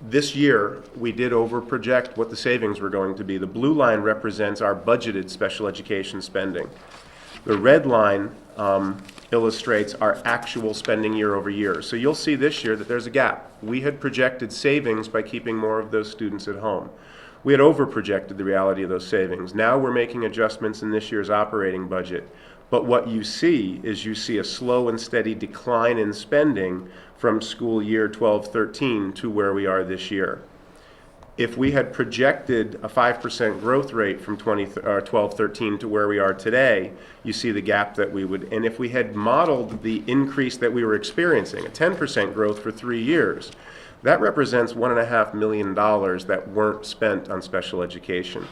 This year, we did over-project what the savings were going to be. The blue line represents our budgeted special education spending. The red line illustrates our actual spending year over year. So you'll see this year that there's a gap. We had projected savings by keeping more of those students at home. We had over-projected the reality of those savings. Now we're making adjustments in this year's operating budget. But what you see is you see a slow and steady decline in spending from school year 12-13 to where we are this year. If we had projected a 5% growth rate from 12-13 to where we are today, you see the gap that we would, and if we had modeled the increase that we were experiencing, a 10% growth for 3 years, that represents $1.5 million that weren't spent on special education.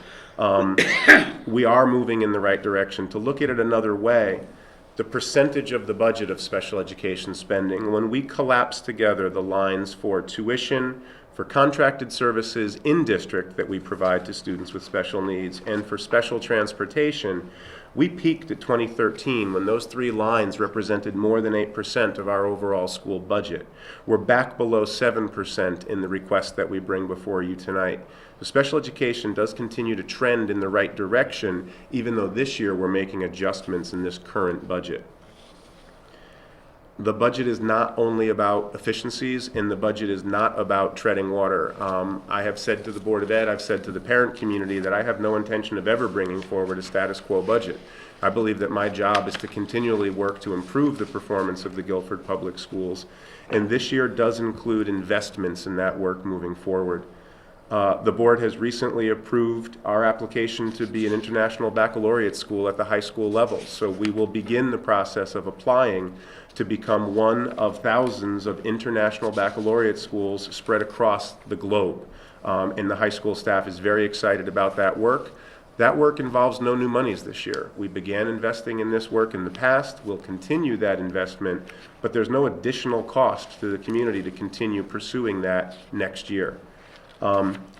We are moving in the right direction. To look at it another way, the percentage of the budget of special education spending, when we collapse together the lines for tuition, for contracted services in district that we provide to students with special needs, and for special transportation, we peaked at 2013 when those three lines represented more than 8% of our overall school budget. We're back below 7% in the request that we bring before you tonight. So special education does continue to trend in the right direction, even though this year we're making adjustments in this current budget. The budget is not only about efficiencies, and the budget is not about treading water. I have said to the Board of Ed, I've said to the parent community that I have no intention of ever bringing forward a status quo budget. I believe that my job is to continually work to improve the performance of the Guilford Public Schools, and this year does include investments in that work moving forward. The board has recently approved our application to be an international baccalaureate school at the high school level. So we will begin the process of applying to become one of thousands of international baccalaureate schools spread across the globe. And the high school staff is very excited about that work. That work involves no new monies this year. We began investing in this work in the past. We'll continue that investment, but there's no additional cost to the community to continue pursuing that next year.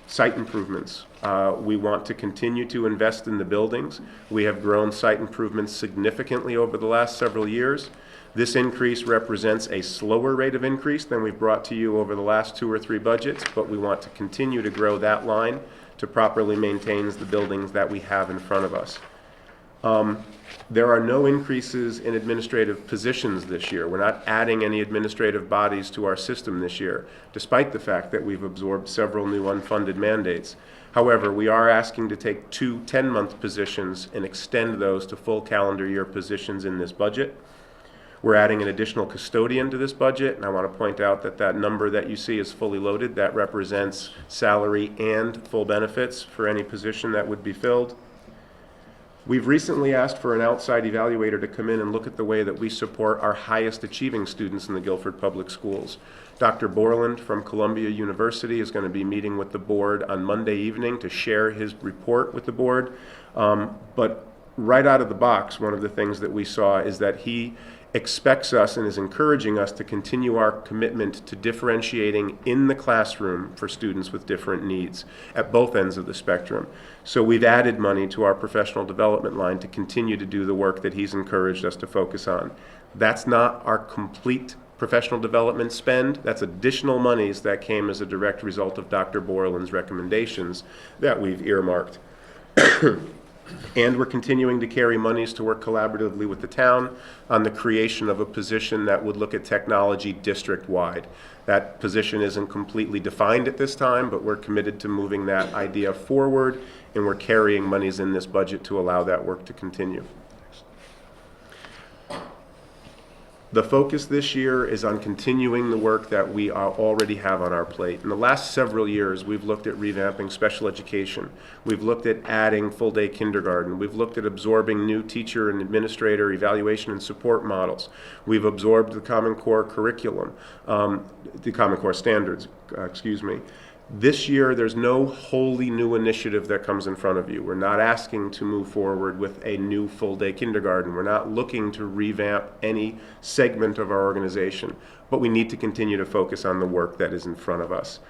Site improvements. We want to continue to invest in the buildings. We have grown site improvements significantly over the last several years. This increase represents a slower rate of increase than we've brought to you over the last 2 or 3 budgets, but we want to continue to grow that line to properly maintain the buildings that we have in front of us. There are no increases in administrative positions this year. We're not adding any administrative bodies to our system this year, despite the fact that we've absorbed several new unfunded mandates. However, we are asking to take 2 10-month positions and extend those to full calendar year positions in this budget. We're adding an additional custodian to this budget, and I want to point out that that number that you see is fully loaded. That represents salary and full benefits for any position that would be filled. We've recently asked for an outside evaluator to come in and look at the way that we support our highest achieving students in the Guilford Public Schools. Dr. Borland from Columbia University is going to be meeting with the board on Monday evening to share his report with the board. But right out of the box, one of the things that we saw is that he expects us and is encouraging us to continue our commitment to differentiating in the classroom for students with different needs at both ends of the spectrum. So we've added money to our professional development line to continue to do the work that he's encouraged us to focus on. That's not our complete professional development spend. That's additional monies that came as a direct result of Dr. Borland's recommendations that we've earmarked. And we're continuing to carry monies to work collaboratively with the town on the creation of a position that would look at technology district-wide. That position isn't completely defined at this time, but we're committed to moving that idea forward, and we're carrying monies in this budget to allow that work to continue. The focus this year is on continuing the work that we already have on our plate. In the last several years, we've looked at revamping special education. We've looked at adding full-day kindergarten. We've looked at absorbing new teacher and administrator evaluation and support models. We've absorbed the Common Core curriculum, the Common Core standards, excuse me. This year, there's no wholly new initiative that comes in front of you. We're not asking to move forward with a new full-day kindergarten. We're not looking to revamp any segment of our organization, but we need to continue to focus on the work that is in front of us.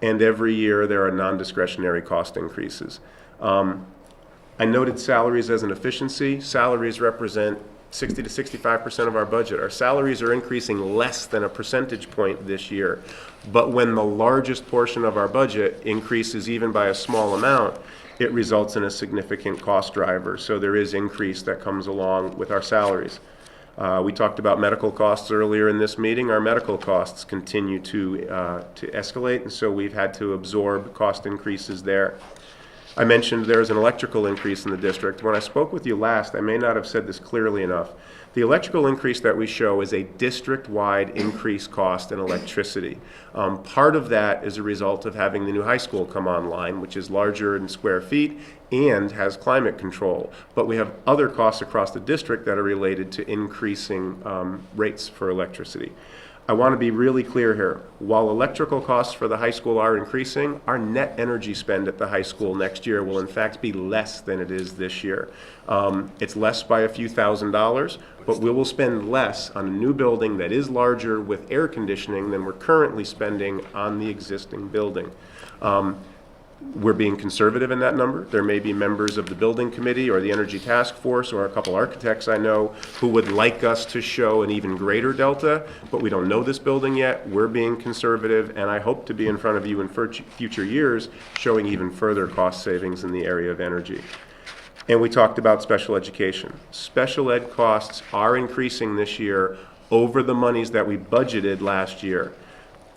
And every year, there are non-discretionary cost increases. I noted salaries as an efficiency. Salaries represent 60 to 65% of our budget. Our salaries are increasing less than a percentage point this year. But when the largest portion of our budget increases even by a small amount, it results in a significant cost driver. So there is increase that comes along with our salaries. We talked about medical costs earlier in this meeting. Our medical costs continue to escalate, and so we've had to absorb cost increases there. I mentioned there is an electrical increase in the district. When I spoke with you last, I may not have said this clearly enough. The electrical increase that we show is a district-wide increased cost in electricity. Part of that is a result of having the new high school come online, which is larger in square feet and has climate control. But we have other costs across the district that are related to increasing rates for electricity. I want to be really clear here. While electrical costs for the high school are increasing, our net energy spend at the high school next year will in fact be less than it is this year. It's less by a few $1,000s, but we will spend less on a new building that is larger with air conditioning than we're currently spending on the existing building. We're being conservative in that number. There may be members of the building committee or the energy task force or a couple architects I know who would like us to show an even greater delta, but we don't know this building yet. We're being conservative, and I hope to be in front of you in future years showing even further cost savings in the area of energy. And we talked about special education. Special ed costs are increasing this year over the monies that we budgeted last year.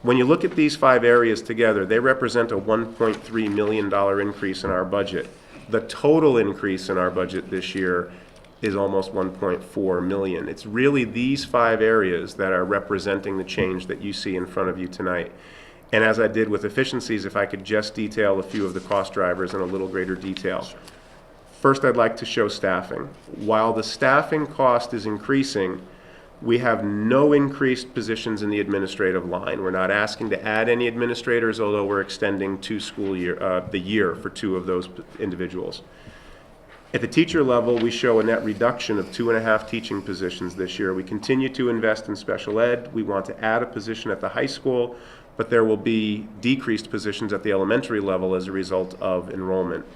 When you look at these 5 areas together, they represent a $1.3 million increase in our budget. The total increase in our budget this year is almost $1.4 million. It's really these 5 areas that are representing the change that you see in front of you tonight. And as I did with efficiencies, if I could just detail a few of the cost drivers in a little greater detail. First, I'd like to show staffing. While the staffing cost is increasing, we have no increased positions in the administrative line. We're not asking to add any administrators, although we're extending the year for 2 of those individuals. At the teacher level, we show a net reduction of 2.5 teaching positions this year. We continue to invest in special ed. We want to add a position at the high school, but there will be decreased positions at the elementary level as a result of enrollment.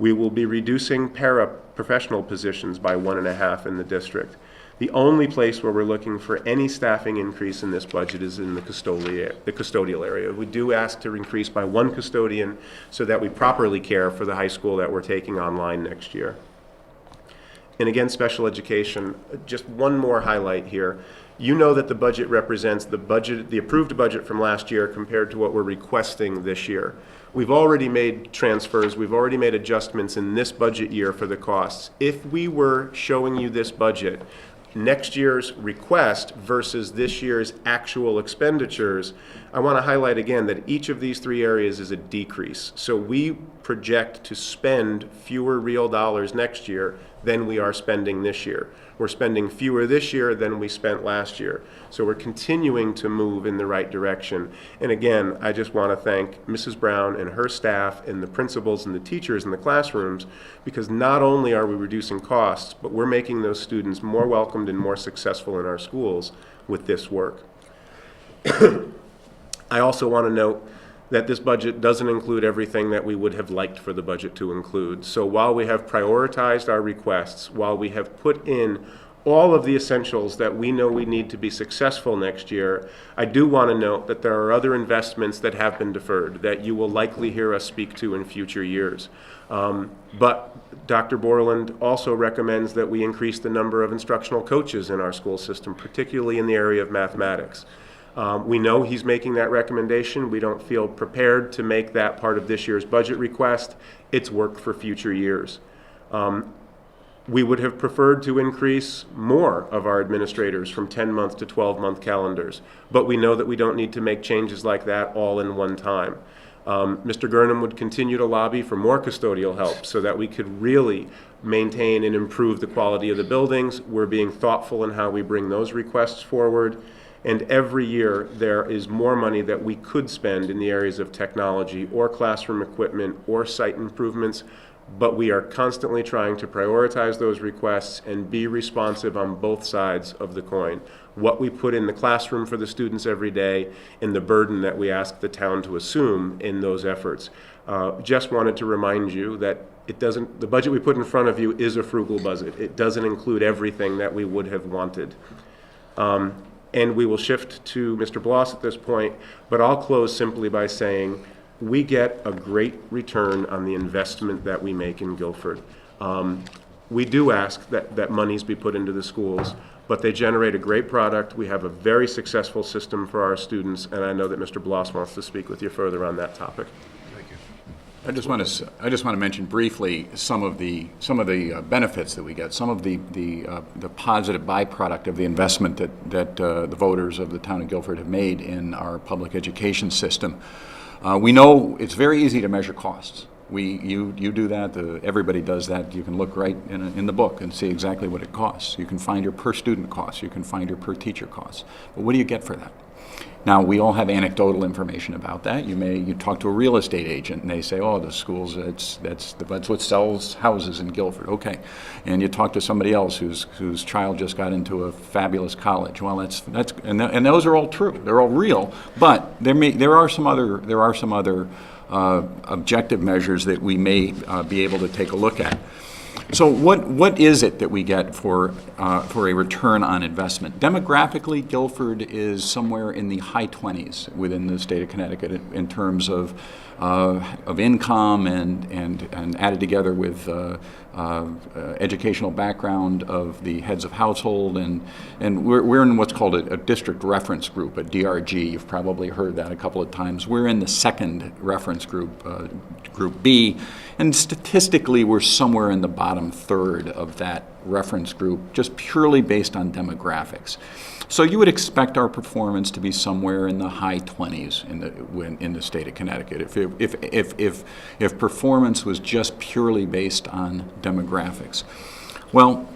We will be reducing paraprofessional positions by 1.5 in the district. The only place where we're looking for any staffing increase in this budget is in the custodial area. We do ask to increase by 1 custodian so that we properly care for the high school that we're taking online next year. And again, special education, just one more highlight here. You know that the budget represents the approved budget from last year compared to what we're requesting this year. We've already made transfers, we've already made adjustments in this budget year for the costs. If we were showing you this budget, next year's request versus this year's actual expenditures, I want to highlight again that each of these three areas is a decrease. So we project to spend fewer real dollars next year than we are spending this year. We're spending fewer this year than we spent last year. So we're continuing to move in the right direction. And again, I just want to thank Mrs. Brown and her staff and the principals and the teachers in the classrooms, because not only are we reducing costs, but we're making those students more welcomed and more successful in our schools with this work. I also want to note that this budget doesn't include everything that we would have liked for the budget to include. So while we have prioritized our requests, while we have put in all of the essentials that we know we need to be successful next year, I do want to note that there are other investments that have been deferred that you will likely hear us speak to in future years. But Dr. Borland also recommends that we increase the number of instructional coaches in our school system, particularly in the area of mathematics. We know he's making that recommendation. We don't feel prepared to make that part of this year's budget request. It's work for future years. We would have preferred to increase more of our administrators from 10-month to 12-month calendars, but we know that we don't need to make changes like that all in one time. Mr. Gurnham would continue to lobby for more custodial help so that we could really maintain and improve the quality of the buildings. We're being thoughtful in how we bring those requests forward. And every year, there is more money that we could spend in the areas of technology or classroom equipment or site improvements, but we are constantly trying to prioritize those requests and be responsive on both sides of the coin. What we put in the classroom for the students every day and the burden that we ask the town to assume in those efforts. Just wanted to remind you that the budget we put in front of you is a frugal budget. It doesn't include everything that we would have wanted. And we will shift to Mr. Bloss at this point, but I'll close simply by saying we get a great return on the investment that we make in Guilford. We do ask that monies be put into the schools, but they generate a great product. We have a very successful system for our students, and I know that Mr. Bloss wants to speak with you further on that topic. I just want to mention briefly some of the benefits that we get, some of the positive byproduct of the investment that the voters of the town of Guilford have made in our public education system. We know it's very easy to measure costs. You do that. Everybody does that. You can look right in the book and see exactly what it costs. You can find your per student costs. You can find your per teacher costs. But what do you get for that? Now, we all have anecdotal information about that. You talk to a real estate agent and they say, oh, the schools, that's what sells houses in Guilford. Okay. And you talk to somebody else whose child just got into a fabulous college. Well, and those are all true. They're all real. But there are some other objective measures that we may be able to take a look at. So what is it that we get for a return on investment? Demographically, Guilford is somewhere in the high 20s within the state of Connecticut in terms of income and added together with educational background of the heads of household, and we're in what's called a district reference group, a DRG. You've probably heard that a couple of times. We're in the second reference group, Group B, and statistically we're somewhere in the bottom third of that reference group, just purely based on demographics. So you would expect our performance to be somewhere in the high 20s in the state of Connecticut if performance was just purely based on demographics. Well,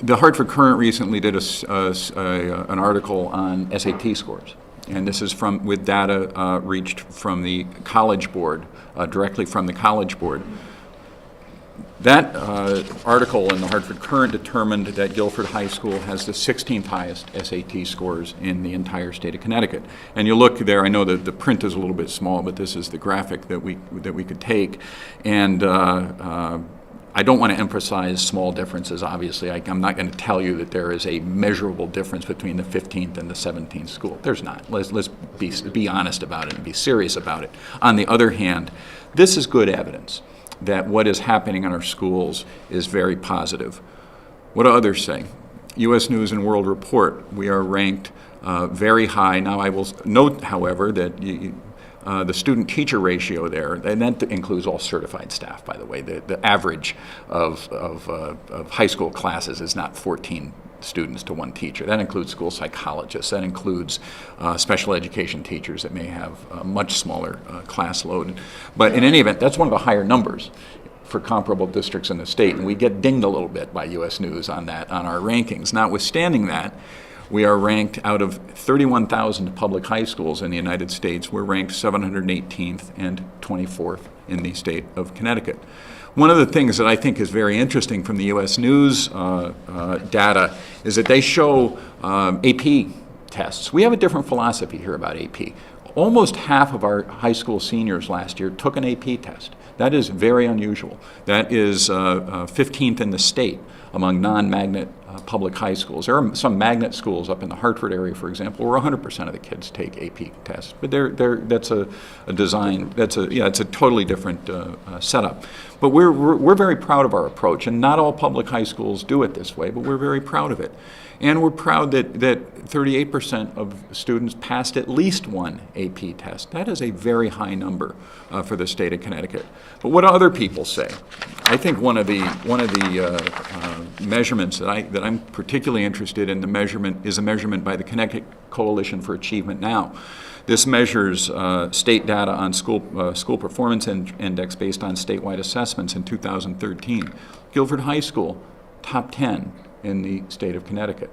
the Hartford Courant recently did an article on SAT scores, and this is with data reached from the College Board, directly from the College Board. That article in the Hartford Courant determined that Guilford High School has the 16th highest SAT scores in the entire state of Connecticut. And you look there, I know that the print is a little bit small, but this is the graphic that we could take. And I don't want to emphasize small differences, obviously. I'm not going to tell you that there is a measurable difference between the 15th and the 17th school. There's not. Let's be honest about it and be serious about it. On the other hand, this is good evidence that what is happening in our schools is very positive. What do others say? U.S. News and World Report, we are ranked very high. Now I will note, however, that the student-teacher ratio there, and that includes all certified staff, by the way. The average of high school classes is not 14 students to one teacher. That includes school psychologists. That includes special education teachers that may have a much smaller class load. But in any event, that's one of the higher numbers for comparable districts in the state, and we get dinged a little bit by U.S. News on that, on our rankings. Notwithstanding that, we are ranked out of 31,000 public high schools in the United States. We're ranked 718th and 24th in the state of Connecticut. One of the things that I think is very interesting from the U.S. News data is that they show AP tests. We have a different philosophy here about AP. Almost half of our high school seniors last year took an AP test. That is very unusual. That is 15th in the state among non-magnet public high schools. There are some magnet schools up in the Hartford area, for example, where 100% of the kids take AP tests. But that's a design. It's a totally different setup. But we're very proud of our approach, and not all public high schools do it this way. But we're very proud of it, and we're proud that 38% of students passed at least one AP test. That is a very high number for the state of Connecticut. But what do other people say? I think one of the measurements that I'm particularly interested in is a measurement by the Connecticut Coalition for Achievement Now. This measures state data on school performance index based on statewide assessments in 2013. Guilford High School, top 10 in the state of Connecticut.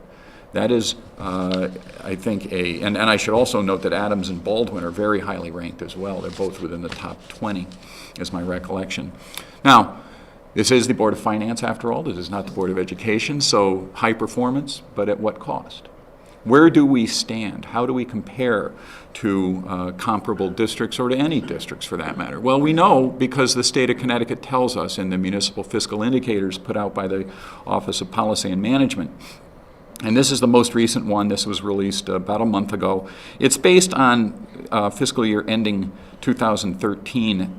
That is, I think, and I should also note that Adams and Baldwin are very highly ranked as well. They're both within the top 20, is my recollection. Now, this is the Board of Finance, after all. This is not the Board of Education, so high performance, but at what cost? Where do we stand? How do we compare to comparable districts, or to any districts for that matter? Well, we know because the state of Connecticut tells us in the municipal fiscal indicators put out by the Office of Policy and Management. And this is the most recent one. This was released about a month ago. It's based on fiscal year ending 2013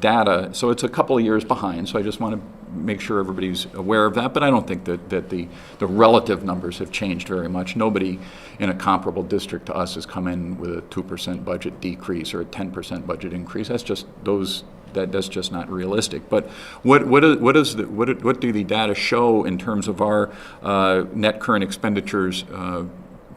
data, so it's a couple of years behind. So I just want to make sure everybody's aware of that. But I don't think that the relative numbers have changed very much. Nobody in a comparable district to us has come in with a 2% budget decrease or a 10% budget increase. That's just that's just not realistic. But what do the data show in terms of our net current expenditures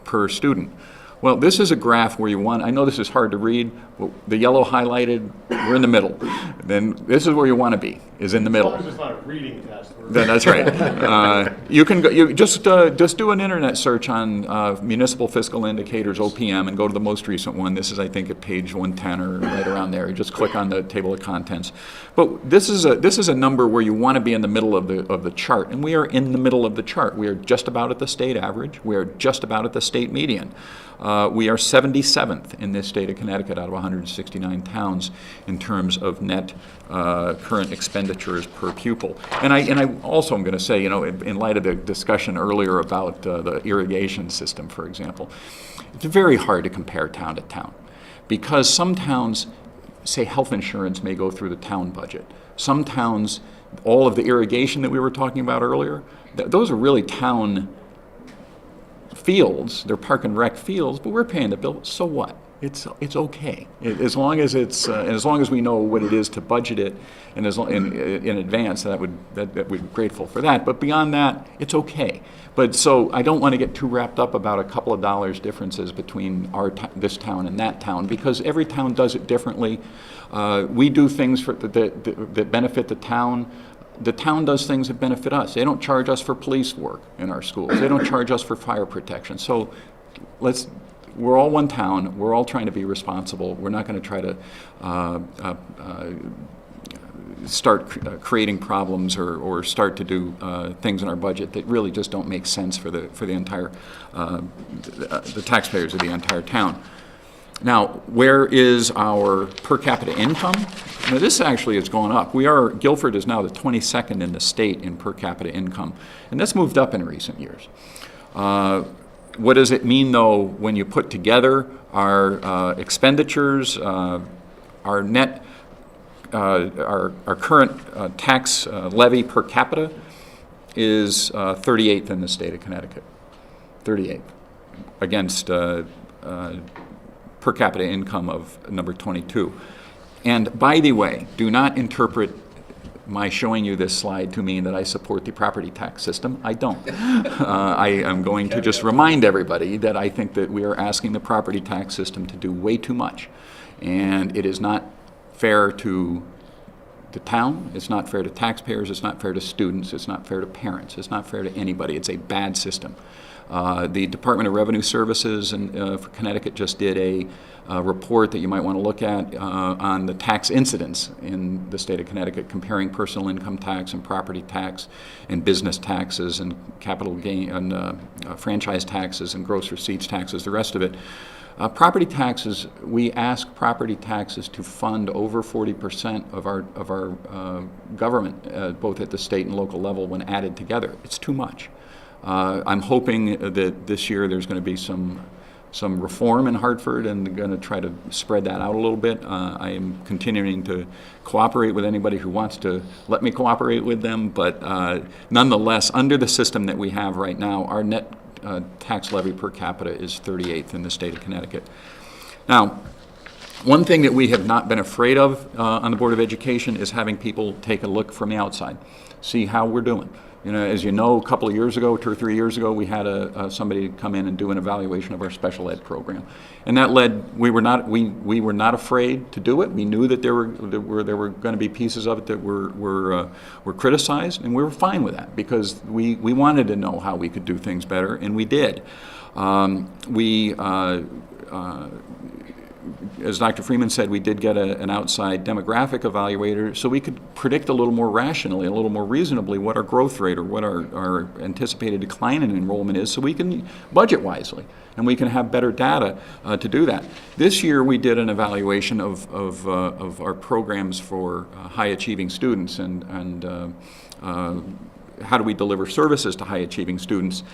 per student? Well, this is a graph where I know this is hard to read, but the yellow highlighted, we're in the middle. Then this is where you want to be, is in the middle. As long as it's not a reading test. That's right. You can just do an internet search on municipal fiscal indicators, OPM, and go to the most recent one. This is, I think, at page 110 or right around there. You just click on the table of contents. But this is a number where you want to be in the middle of the chart, and we are in the middle of the chart. We are just about at the state average. We are just about at the state median. We are 77th in this state of Connecticut out of 169 towns in terms of net current expenditures per pupil. And I also am going to say, in light of the discussion earlier about the irrigation system, for example, it's very hard to compare town to town because some towns, say health insurance may go through the town budget. Some towns, all of the irrigation that we were talking about earlier, those are really town fields. They're park and rec fields, but we're paying the bill. So what? It's okay as long as it's and as long as we know what it is to budget it, and in advance, that we'd be grateful for that. But beyond that, it's okay. But so I don't want to get too wrapped up about a couple of dollars differences between this town and that town, because every town does it differently. We do things that benefit the town. The town does things that benefit us. They don't charge us for police work in our schools. They don't charge us for fire protection. So we're all one town. We're all trying to be responsible. We're not going to try to start creating problems or start to do things in our budget that really just don't make sense for the entire the taxpayers of the entire town. Now, where is our per capita income? Now, this actually has gone up. Guilford is now the 22nd in the state in per capita income, and that's moved up in recent years. What does it mean, though, when you put together our expenditures, our net, our current tax levy per capita is 38th in the state of Connecticut, 38th, against per capita income of number 22. And by the way, do not interpret my showing you this slide to mean that I support the property tax system. I don't. I am going to just remind everybody that I think that we are asking the property tax system to do way too much. And it is not fair to the town, it's not fair to taxpayers, it's not fair to students, it's not fair to parents, it's not fair to anybody. It's a bad system. The Department of Revenue Services for Connecticut just did a report that you might want to look at on the tax incidence in the state of Connecticut, comparing personal income tax and property tax and business taxes and capital gain and franchise taxes and gross receipts taxes, the rest of it. Property taxes, we ask property taxes to fund over 40% of our government, both at the state and local level when added together. It's too much. I'm hoping that this year there's going to be some reform in Hartford, and going to try to spread that out a little bit. I am continuing to cooperate with anybody who wants to let me cooperate with them, but nonetheless, under the system that we have right now, our net tax levy per capita is 38th in the state of Connecticut. Now, one thing that we have not been afraid of on the Board of Education is having people take a look from the outside, see how we're doing. You know, as you know, a couple of years ago, 2 or 3 years ago, we had somebody come in and do an evaluation of our special ed program, and that led. We were not afraid to do it. We knew that there were going to be pieces of it that were criticized, and we were fine with that because we wanted to know how we could do things better, and we did. As Dr. Freeman said, we did get an outside demographic evaluator so we could predict a little more rationally, a little more reasonably what our growth rate or what our anticipated decline in enrollment is, so we can budget wisely and we can have better data to do that. This year we did an evaluation of our programs for high achieving students and how do we deliver services to high achieving students.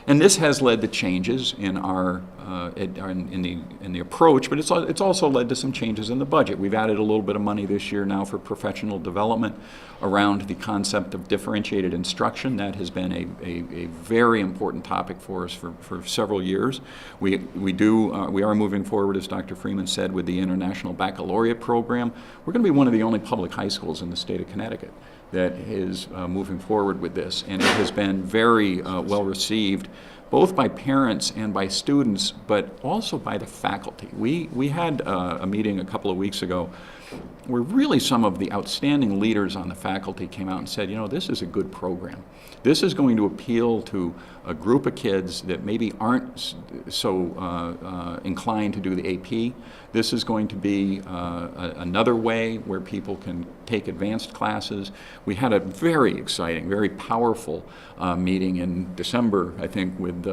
And this has led to changes in in the approach, but it's also led to some changes in the budget. We've added a little bit of money this year now for professional development around the concept of differentiated instruction. That has been a very important topic for us for several years. We are moving forward, as Dr. Freeman said, with the International Baccalaureate program. We're going to be one of the only public high schools in the state of Connecticut that is moving forward with this, and it has been very well received, both by parents and by students, but also by the faculty. We had a meeting a couple of weeks ago where really some of the outstanding leaders on the faculty came out and said, you know, this is a good program. This is going to appeal to a group of kids that maybe aren't so inclined to do the AP. This is going to be another way where people can take advanced classes. We had a very exciting, very powerful meeting in December, I think, with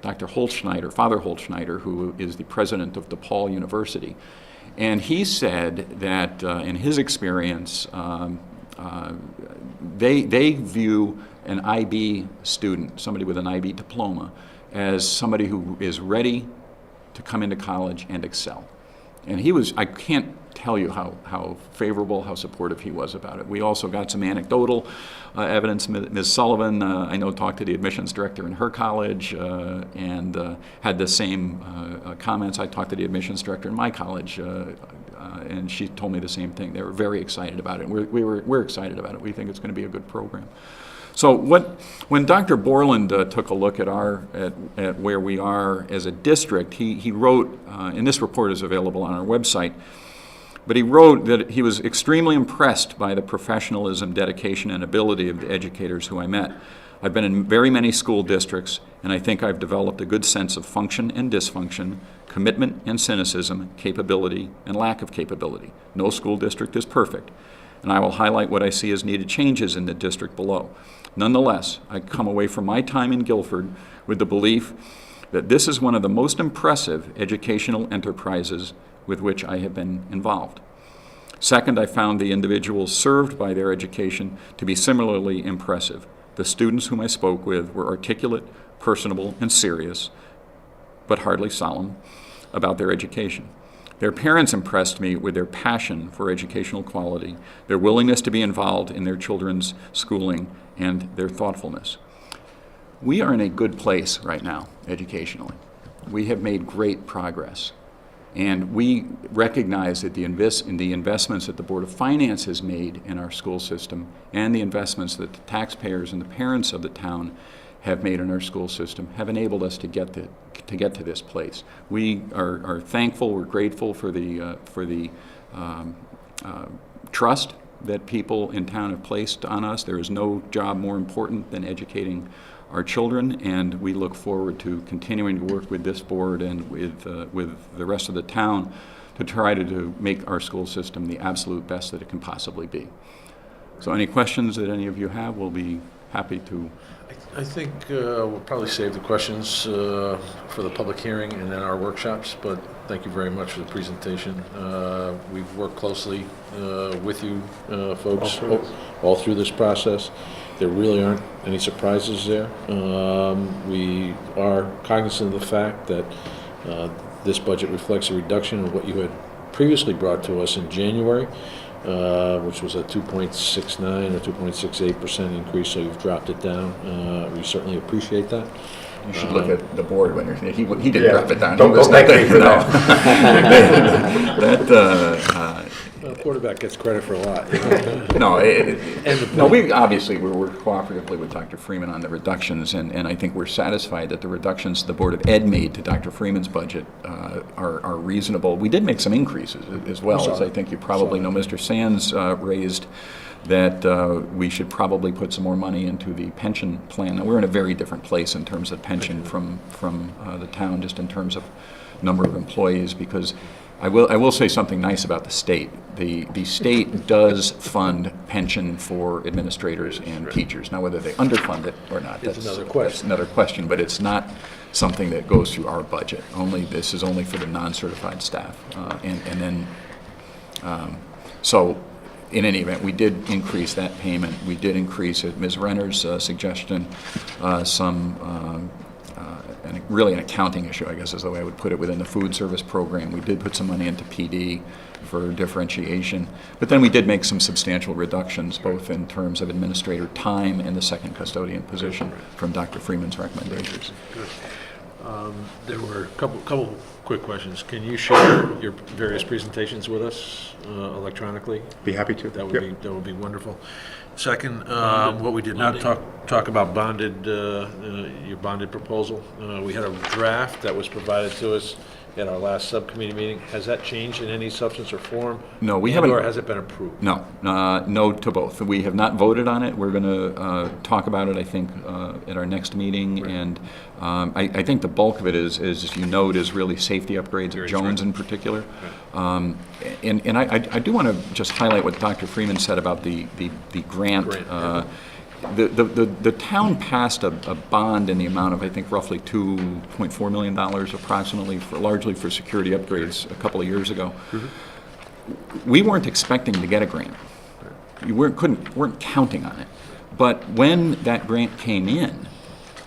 Dr. Holzschneider, Father Holzschneider, who is the president of DePaul University. And he said that in his experience, they view an IB student, somebody with an IB diploma, as somebody who is ready to come into college and excel. And I can't tell you how favorable, how supportive he was about it. We also got some anecdotal evidence. Ms. Sullivan, I know, talked to the admissions director in her college and had the same comments. I talked to the admissions director in my college, and she told me the same thing. They were very excited about it. We're excited about it. We think it's going to be a good program. So when Dr. Borland took a look at where we are as a district, he wrote, and this report is available on our website, but he wrote that he was extremely impressed by the professionalism, dedication, and ability of the educators who I met. I've been in very many school districts, and I think I've developed a good sense of function and dysfunction, commitment and cynicism, capability and lack of capability. No school district is perfect, and I will highlight what I see as needed changes in the district below. Nonetheless, I come away from my time in Guilford with the belief that this is one of the most impressive educational enterprises with which I have been involved. Second, I found the individuals served by their education to be similarly impressive. The students whom I spoke with were articulate, personable, and serious, but hardly solemn, about their education. Their parents impressed me with their passion for educational quality, their willingness to be involved in their children's schooling, and their thoughtfulness. We are in a good place right now, educationally. We have made great progress. And we recognize that the investments that the Board of Finance has made in our school system and the investments that the taxpayers and the parents of the town have made in our school system have enabled us to get to this place. We are thankful, we're grateful for the trust that people in town have placed on us. There is no job more important than educating our children, and we look forward to continuing to work with this board and with the rest of the town to try to make our school system the absolute best that it can possibly be. So any questions that any of you have, we'll be happy to. I think we'll probably save the questions for the public hearing and then our workshops, but thank you very much for the presentation. We've worked closely with you folks all through this process. There really aren't any surprises there. We are cognizant of the fact that this budget reflects a reduction of what you had previously brought to us in January, which was a 2.69 or 2.68% increase, so you've dropped it down. We certainly appreciate that. You should look at the board when he didn't drop it down. Don't thank me for that. Quarterback gets credit for a lot. No, we obviously we worked cooperatively with Dr. Freeman on the reductions, and I think we're satisfied that the reductions the Board of Ed made to Dr. Freeman's budget are reasonable. We did make some increases as well, as I think you probably know. Mr. Sands raised that we should probably put some more money into the pension plan. Now, we're in a very different place in terms of pension from the town, just in terms of number of employees, because I will say something nice about the state. The state does fund pension for administrators and teachers. Now, whether they underfund it or not, that's another question. But it's not something that goes through our budget. This is only for the non-certified staff. So in any event, we did increase that payment. We did increase, at Ms. Renner's suggestion, really an accounting issue, I guess is the way I would put it, within the food service program. We did put some money into PD for differentiation, but then we did make some substantial reductions, both in terms of administrator time and the second custodian position from Dr. Freeman's recommendations. There were a couple quick questions. Can you share your various presentations with us electronically? Be happy to. That would be wonderful. Second, what we did not talk about bonded, your bonded proposal. We had a draft that was provided to us at our last subcommittee meeting. Has that changed in any substance or form? No, we haven't. Or has it been approved? No, no to both. We have not voted on it. We're going to talk about it, I think, at our next meeting. Right. And I think the bulk of it is, as you note, is really safety upgrades at Jones in particular. Right. And I do want to just highlight what Dr. Freeman said about the grant. The town passed a bond in the amount of, I think, roughly $2.4 million approximately, largely for security upgrades a couple of years ago. Mm-hmm. We weren't expecting to get a grant. We weren't counting on it. But when that grant came in,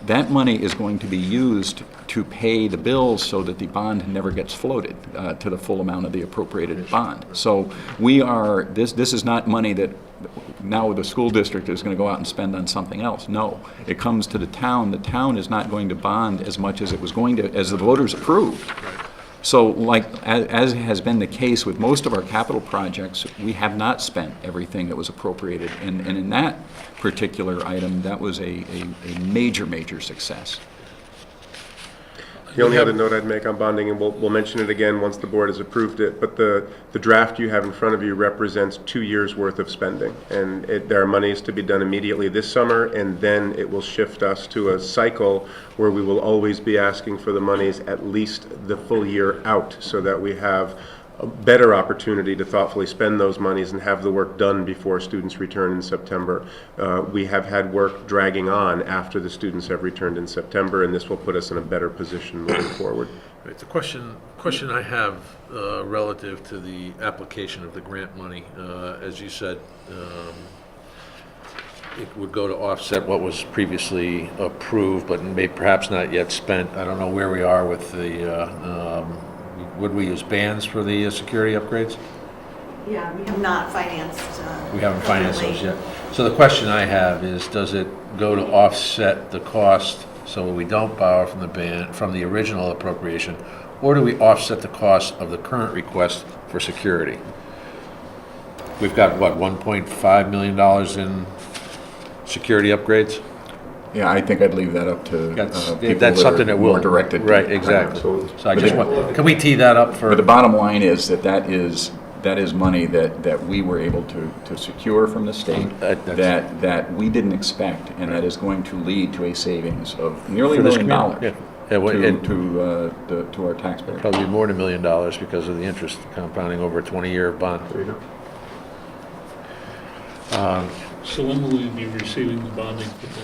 that money is going to be used to pay the bills so that the bond never gets floated to the full amount of the appropriated bond. So this is not money that now the school district is going to go out and spend on something else. No, it comes to the town. The town is not going to bond as much as it was going to, as the voters approved. So as has been the case with most of our capital projects, we have not spent everything that was appropriated. And in that particular item, that was a major success. The only other note I'd make on bonding, and we'll mention it again once the board has approved it, but the draft you have in front of you represents 2 years' worth of spending. And there are monies to be done immediately this summer, and then it will shift us to a cycle where we will always be asking for the monies at least the full year out, so that we have a better opportunity to thoughtfully spend those monies and have the work done before students return in September. We have had work dragging on after the students have returned in September, and this will put us in a better position moving forward. Right. The question I have relative to the application of the grant money, as you said, it would go to offset what was previously approved, but perhaps not yet spent. I don't know where we are with the. Would we use bands for the security upgrades? Yeah, we have not financed. We haven't financed those yet. So the question I have is, does it go to offset the cost so we don't borrow from the original appropriation, or do we offset the cost of the current request for security? We've got, what, $1.5 million in security upgrades? Yeah, I think I'd leave that up to That's people that's that something are that will. more directed. Right, exactly. So I just want, can we tee that up for? But the bottom line is that is money that we were able to secure from the state, that we didn't expect, and that is going to lead to a savings of nearly $1 For this million community, yeah. to our taxpayers. Probably more than $1 million because of the interest compounding over a 20-year bond. So when will we be receiving the bonding proposal?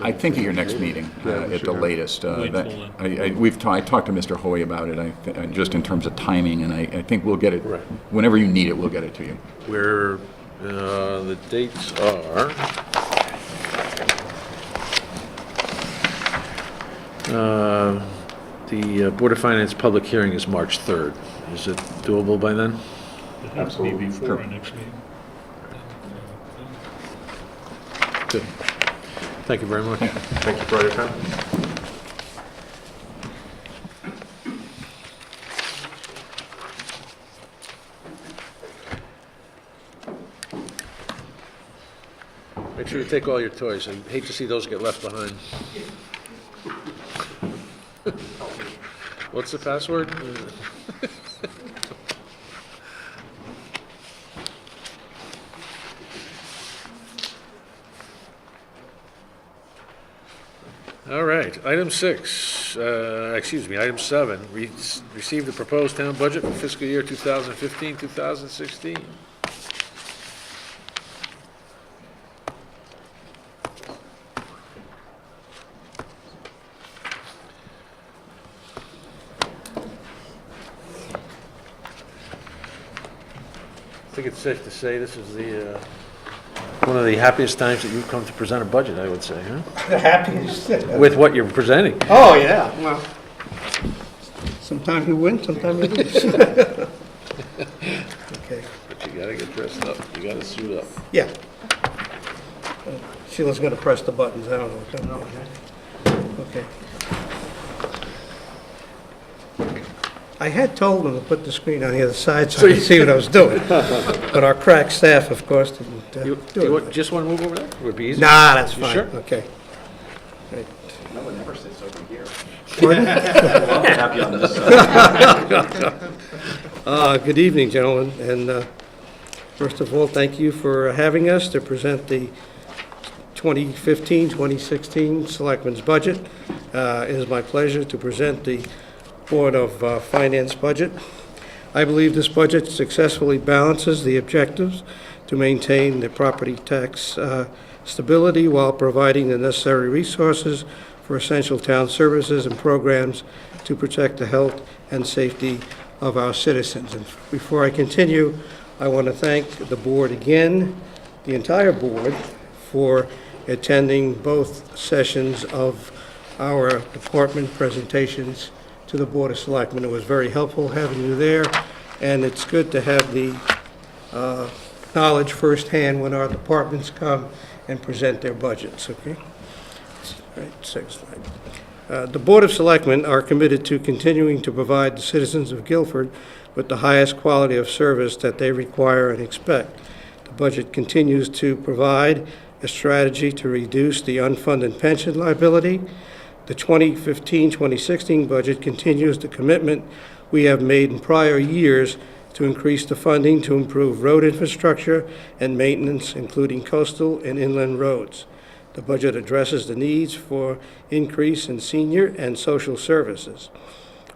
I think at your next meeting, at the latest. Wait till then. I talked to Mr. Hoy about it, just in terms of timing, and I think we'll get it, Right. whenever you need it, we'll get it to you. Where the dates are. The Board of Finance public hearing is March 3rd. Is it doable by then? It has to be before our next meeting. Good. Thank you very much. Thank you for all your time. Make sure you take all your toys. I hate to see those get left behind. What's the password? All right, item 7, receive the proposed town budget for fiscal year 2015, 2016. I think it's safe to say this is the, one of the happiest times that you've come to present a budget, I would say, huh? The happiest. With what you're presenting. Oh, yeah, well, sometimes we win, sometimes we lose. Okay, But you gotta get dressed up, you gotta suit up. yeah. Sheila's gonna press the buttons, I don't know what's going on. Okay. I had told them to put the screen on the other side so I could see what I was doing. But our crack staff, of course, didn't You do want- it. just wanna move over there? Would it be easy? Nah, that's You fine, sure? okay. Right. No one ever sits over here. Pardon? Love to have you on this side. Good evening, gentlemen, and first of all, thank you for having us to present the 2015-2016 Selectmen's Budget. It is my pleasure to present the Board of Finance budget. I believe this budget successfully balances the objectives to maintain the property tax stability while providing the necessary resources for essential town services and programs to protect the health and safety of our citizens. And before I continue, I want to thank the board again, the entire board, for attending both sessions of our department presentations to the Board of Selectmen. It was very helpful having you there, and it's good to have the knowledge firsthand when our departments come and present their budgets, okay? All right, next slide. The Board of Selectmen are committed to continuing to provide the citizens of Guilford with the highest quality of service that they require and expect. The budget continues to provide a strategy to reduce the unfunded pension liability. The 2015-2016 budget continues the commitment we have made in prior years to increase the funding to improve road infrastructure and maintenance, including coastal and inland roads. The budget addresses the needs for increase in senior and social services.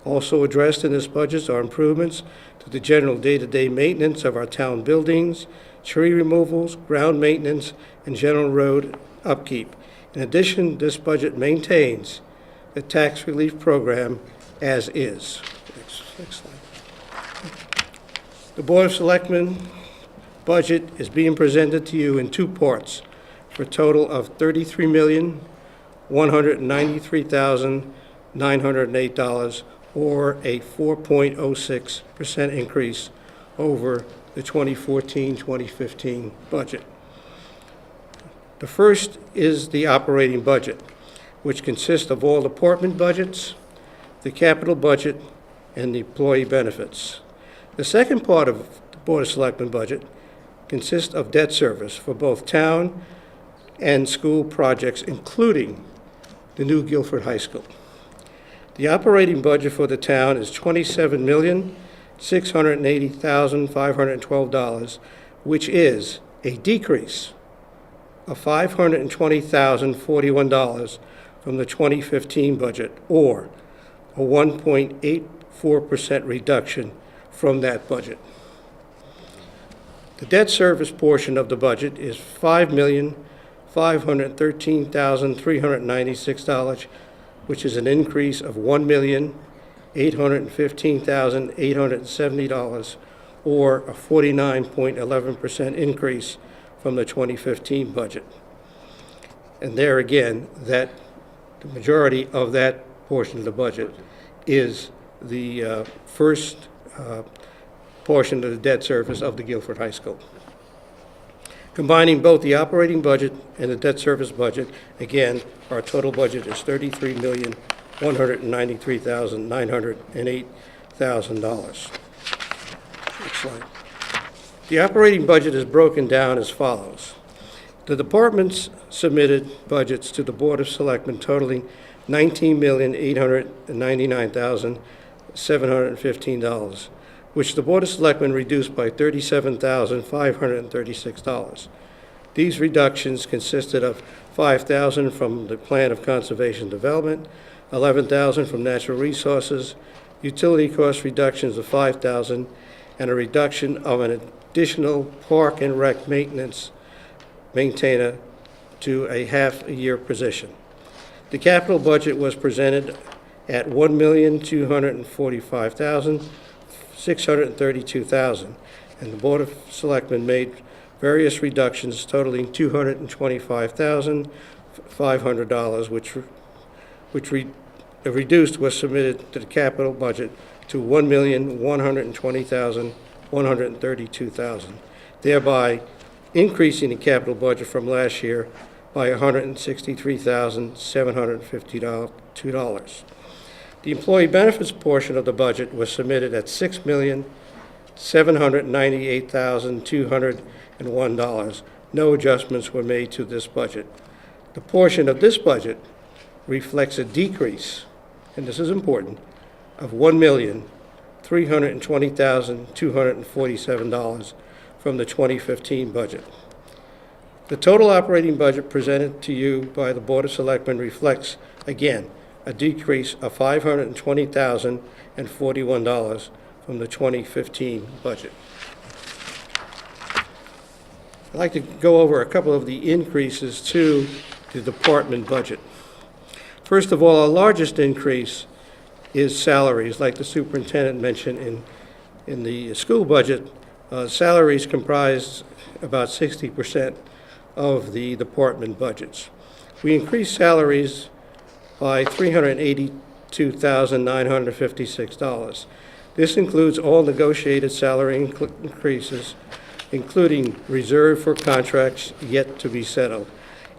Also addressed in this budget are improvements to the general day-to-day maintenance of our town buildings, tree removals, ground maintenance, and general road upkeep. In addition, this budget maintains the tax relief program as is. Next slide. The Board of Selectmen budget is being presented to you in two parts for a total of $33,193,908, or a 4.06% increase over the 2014-2015 budget. The first is the operating budget, which consists of all department budgets, the capital budget, and the employee benefits. The second part of the Board of Selectmen budget consists of debt service for both town and school projects, including the new Guilford High School. The operating budget for the town is $27,680,512, which is a decrease of $520,041 from the 2015 budget, or a 1.84% reduction from that budget. The debt service portion of the budget is $5,513,396, which is an increase of $1,815,870, or a 49.11% increase from the 2015 budget. And there again, that the majority of that portion of the budget is the first portion of the debt service of the Guilford High School. Combining both the operating budget and the debt service budget, again, our total budget is $33,193,908,000. Next slide. The operating budget is broken down as follows. The departments submitted budgets to the Board of Selectmen totaling $19,899,715, which the Board of Selectmen reduced by $37,536. These reductions consisted of $5,000 from the Plan of Conservation Development, $11,000 from Natural Resources, utility cost reductions of $5,000, and a reduction of an additional Park and Rec maintenance maintainer to a half-a-year position. The capital budget was presented at $1,245,632,000, and the Board of Selectmen made various reductions totaling $225,500, which reduced was submitted to the capital budget to $1,120,132,000, thereby increasing the capital budget from last year by $163,752. The employee benefits portion of the budget was submitted at $6,798,201. No adjustments were made to this budget. The portion of this budget reflects a decrease, and this is important, of $1,320,247 from the 2015 budget. The total operating budget presented to you by the Board of Selectmen reflects, again, a decrease of $520,041 from the 2015 budget. I'd like to go over a couple of the increases to the department budget. First of all, our largest increase is salaries, like the superintendent mentioned in the school budget. Salaries comprise about 60% of the department budgets. We increased salaries by $382,956. This includes all negotiated salary increases, including reserve for contracts yet to be settled,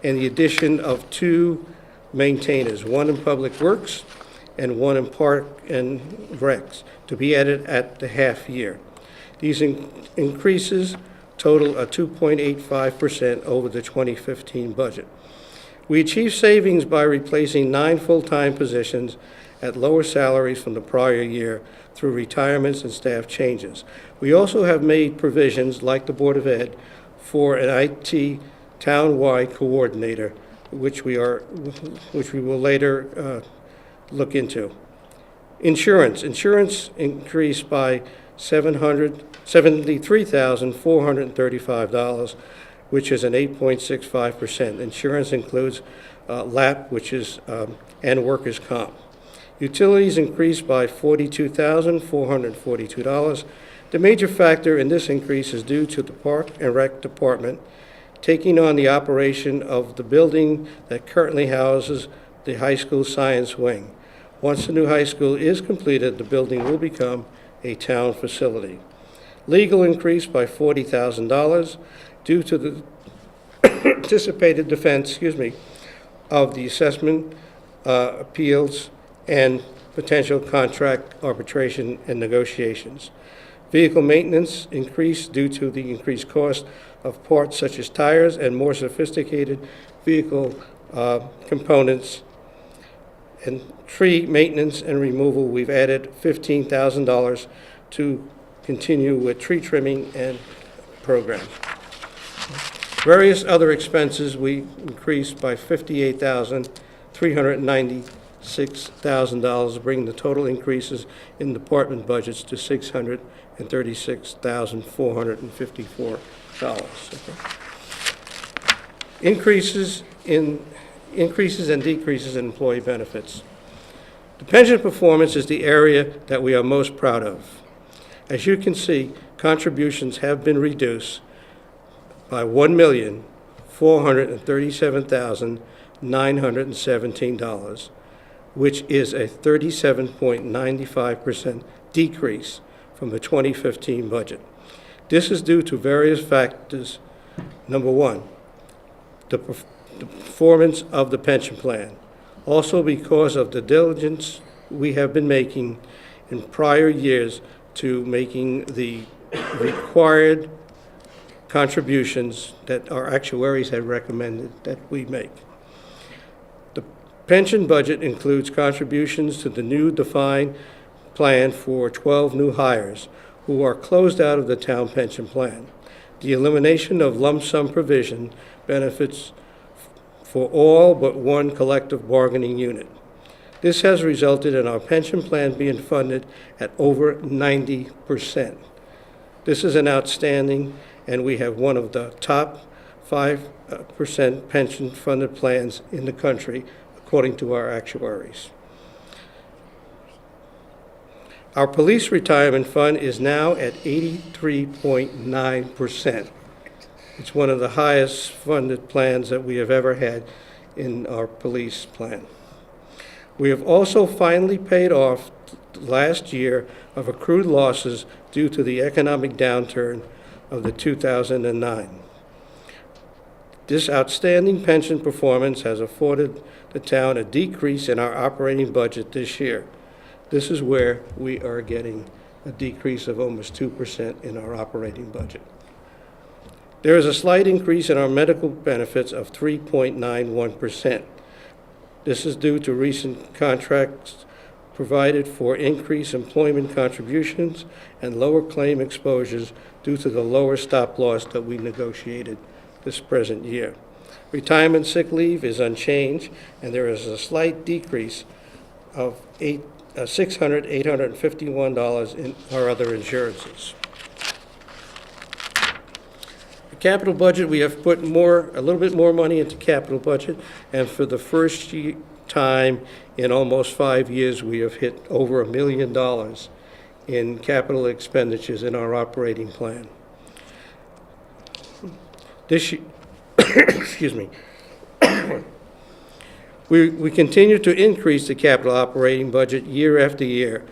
and the addition of 2 maintainers, one in Public Works and one in Park and Recs, to be added at the half year. These increases total a 2.85% over the 2015 budget. We achieved savings by replacing 9 full-time positions at lower salaries from the prior year through retirements and staff changes. We also have made provisions, like the Board of Ed, for an IT town-wide coordinator, which we will later look into. Insurance increased by $73,435, which is an 8.65%. Insurance includes LAP, which is and workers' comp. Utilities increased by $42,442. The major factor in this increase is due to the Park and Rec Department taking on the operation of the building that currently houses the high school science wing. Once the new high school is completed, the building will become a town facility. Legal increased by $40,000 due to the anticipated defense, of the assessment appeals and potential contract arbitration and negotiations. Vehicle maintenance increased due to the increased cost of parts such as tires and more sophisticated vehicle components. And tree maintenance and removal, we've added $15,000 to continue with tree trimming and programs. Various other expenses, we increased by $58,396,000, bringing the total increases in department budgets to $636,454. Increases and decreases in employee benefits. The pension performance is the area that we are most proud of. As you can see, contributions have been reduced by $1,437,917, which is a 37.95% decrease from the 2015 budget. This is due to various factors. Number one, the performance of the pension plan. Also because of the diligence we have been making in prior years to making the required contributions that our actuaries had recommended that we make. The pension budget includes contributions to the new defined plan for 12 new hires who are closed out of the town pension plan. The elimination of lump sum provision benefits for all but one collective bargaining unit. This has resulted in our pension plan being funded at over 90%. This is an outstanding, and we have one of the top 5% pension funded plans in the country, according to our actuaries. Our police retirement fund is now at 83.9%. It's one of the highest funded plans that we have ever had in our police plan. We have also finally paid off last year of accrued losses due to the economic downturn of the 2009. This outstanding pension performance has afforded the town a decrease in our operating budget this year. This is where we are getting a decrease of almost 2% in our operating budget. There is a slight increase in our medical benefits of 3.91%. This is due to recent contracts provided for increased employment contributions and lower claim exposures due to the lower stop loss that we negotiated this present year. Retirement sick leave is unchanged, and there is a slight decrease of $851 in our other insurances. The capital budget, we have put a little bit more money into capital budget, and for the first time in almost 5 years, we have hit over $1 million in capital expenditures in our operating plan. This year, excuse me. We continue to increase the capital operating budget year after year.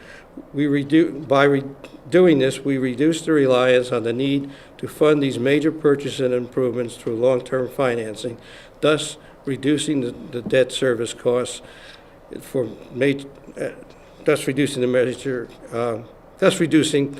By doing this, we reduce the reliance on the need to fund these major purchases and improvements through long-term financing, thus reducing the debt service costs thus reducing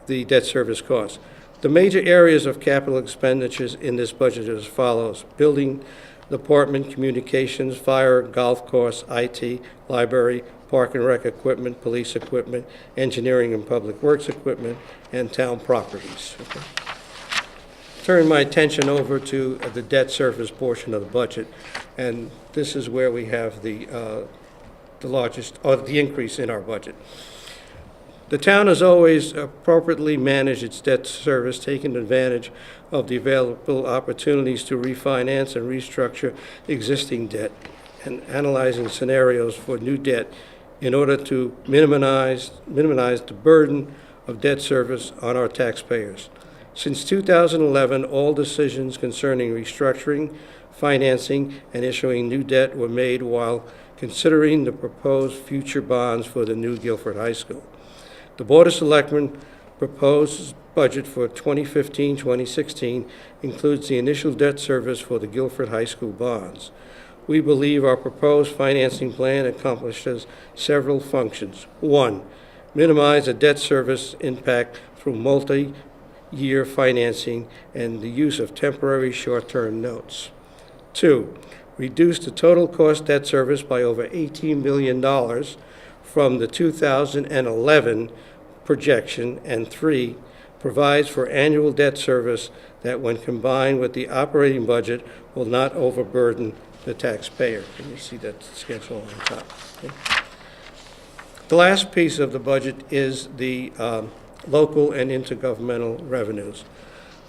the debt service costs. The major areas of capital expenditures in this budget are as follows: building department, communications, fire, golf course, IT, library, park and rec equipment, police equipment, engineering and public works equipment, and town properties. Okay. Turn my attention over to the debt service portion of the budget, and this is where we have the largest, or the increase in our budget. The town has always appropriately managed its debt service, taking advantage of the available opportunities to refinance and restructure existing debt, and analyzing scenarios for new debt in order to minimize the burden of debt service on our taxpayers. Since 2011, all decisions concerning restructuring, financing, and issuing new debt were made while considering the proposed future bonds for the new Guilford High School. The Board of Selectmen proposed budget for 2015-2016 includes the initial debt service for the Guilford High School bonds. We believe our proposed financing plan accomplishes several functions. One, minimize the debt service impact through multi-year financing and the use of temporary short-term notes. Two, reduce the total cost debt service by over $18 million from the 2011 projection. And three, provides for annual debt service that, when combined with the operating budget, will not overburden the taxpayer. And you see that schedule on top. Okay. The last piece of the budget is the local and intergovernmental revenues.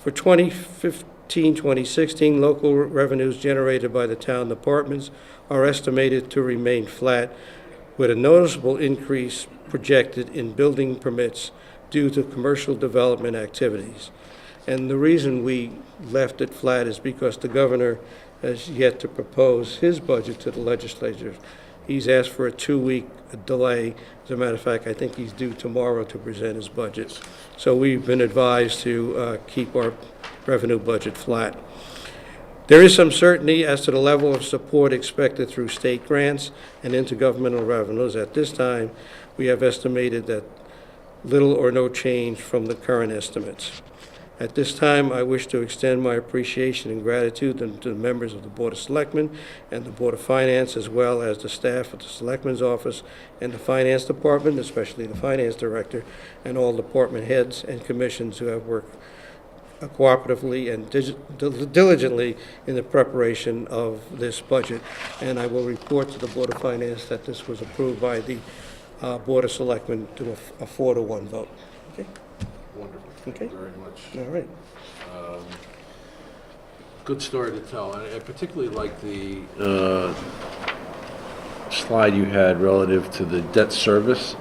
For 2015-2016, local revenues generated by the town departments are estimated to remain flat, with a noticeable increase projected in building permits due to commercial development activities. And the reason we left it flat is because the governor has yet to propose his budget to the legislature. He's asked for a 2-week delay. As a matter of fact, I think he's due tomorrow to present his budget. So we've been advised to keep our revenue budget flat. There is some certainty as to the level of support expected through state grants and intergovernmental revenues. At this time, we have estimated that little or no change from the current estimates. At this time, I wish to extend my appreciation and gratitude to the members of the Board of Selectmen and the Board of Finance, as well as the staff of the Selectmen's Office and the Finance Department, especially the Finance Director, and all department heads and commissions who have worked cooperatively and diligently in the preparation of this budget. And I will report to the Board of Finance that this was approved by the Board of Selectmen to a 4-to-1 vote. Okay? Wonderful. Okay. Thank you very much. All right. Good story to tell. I particularly like the slide you had relative to the debt service.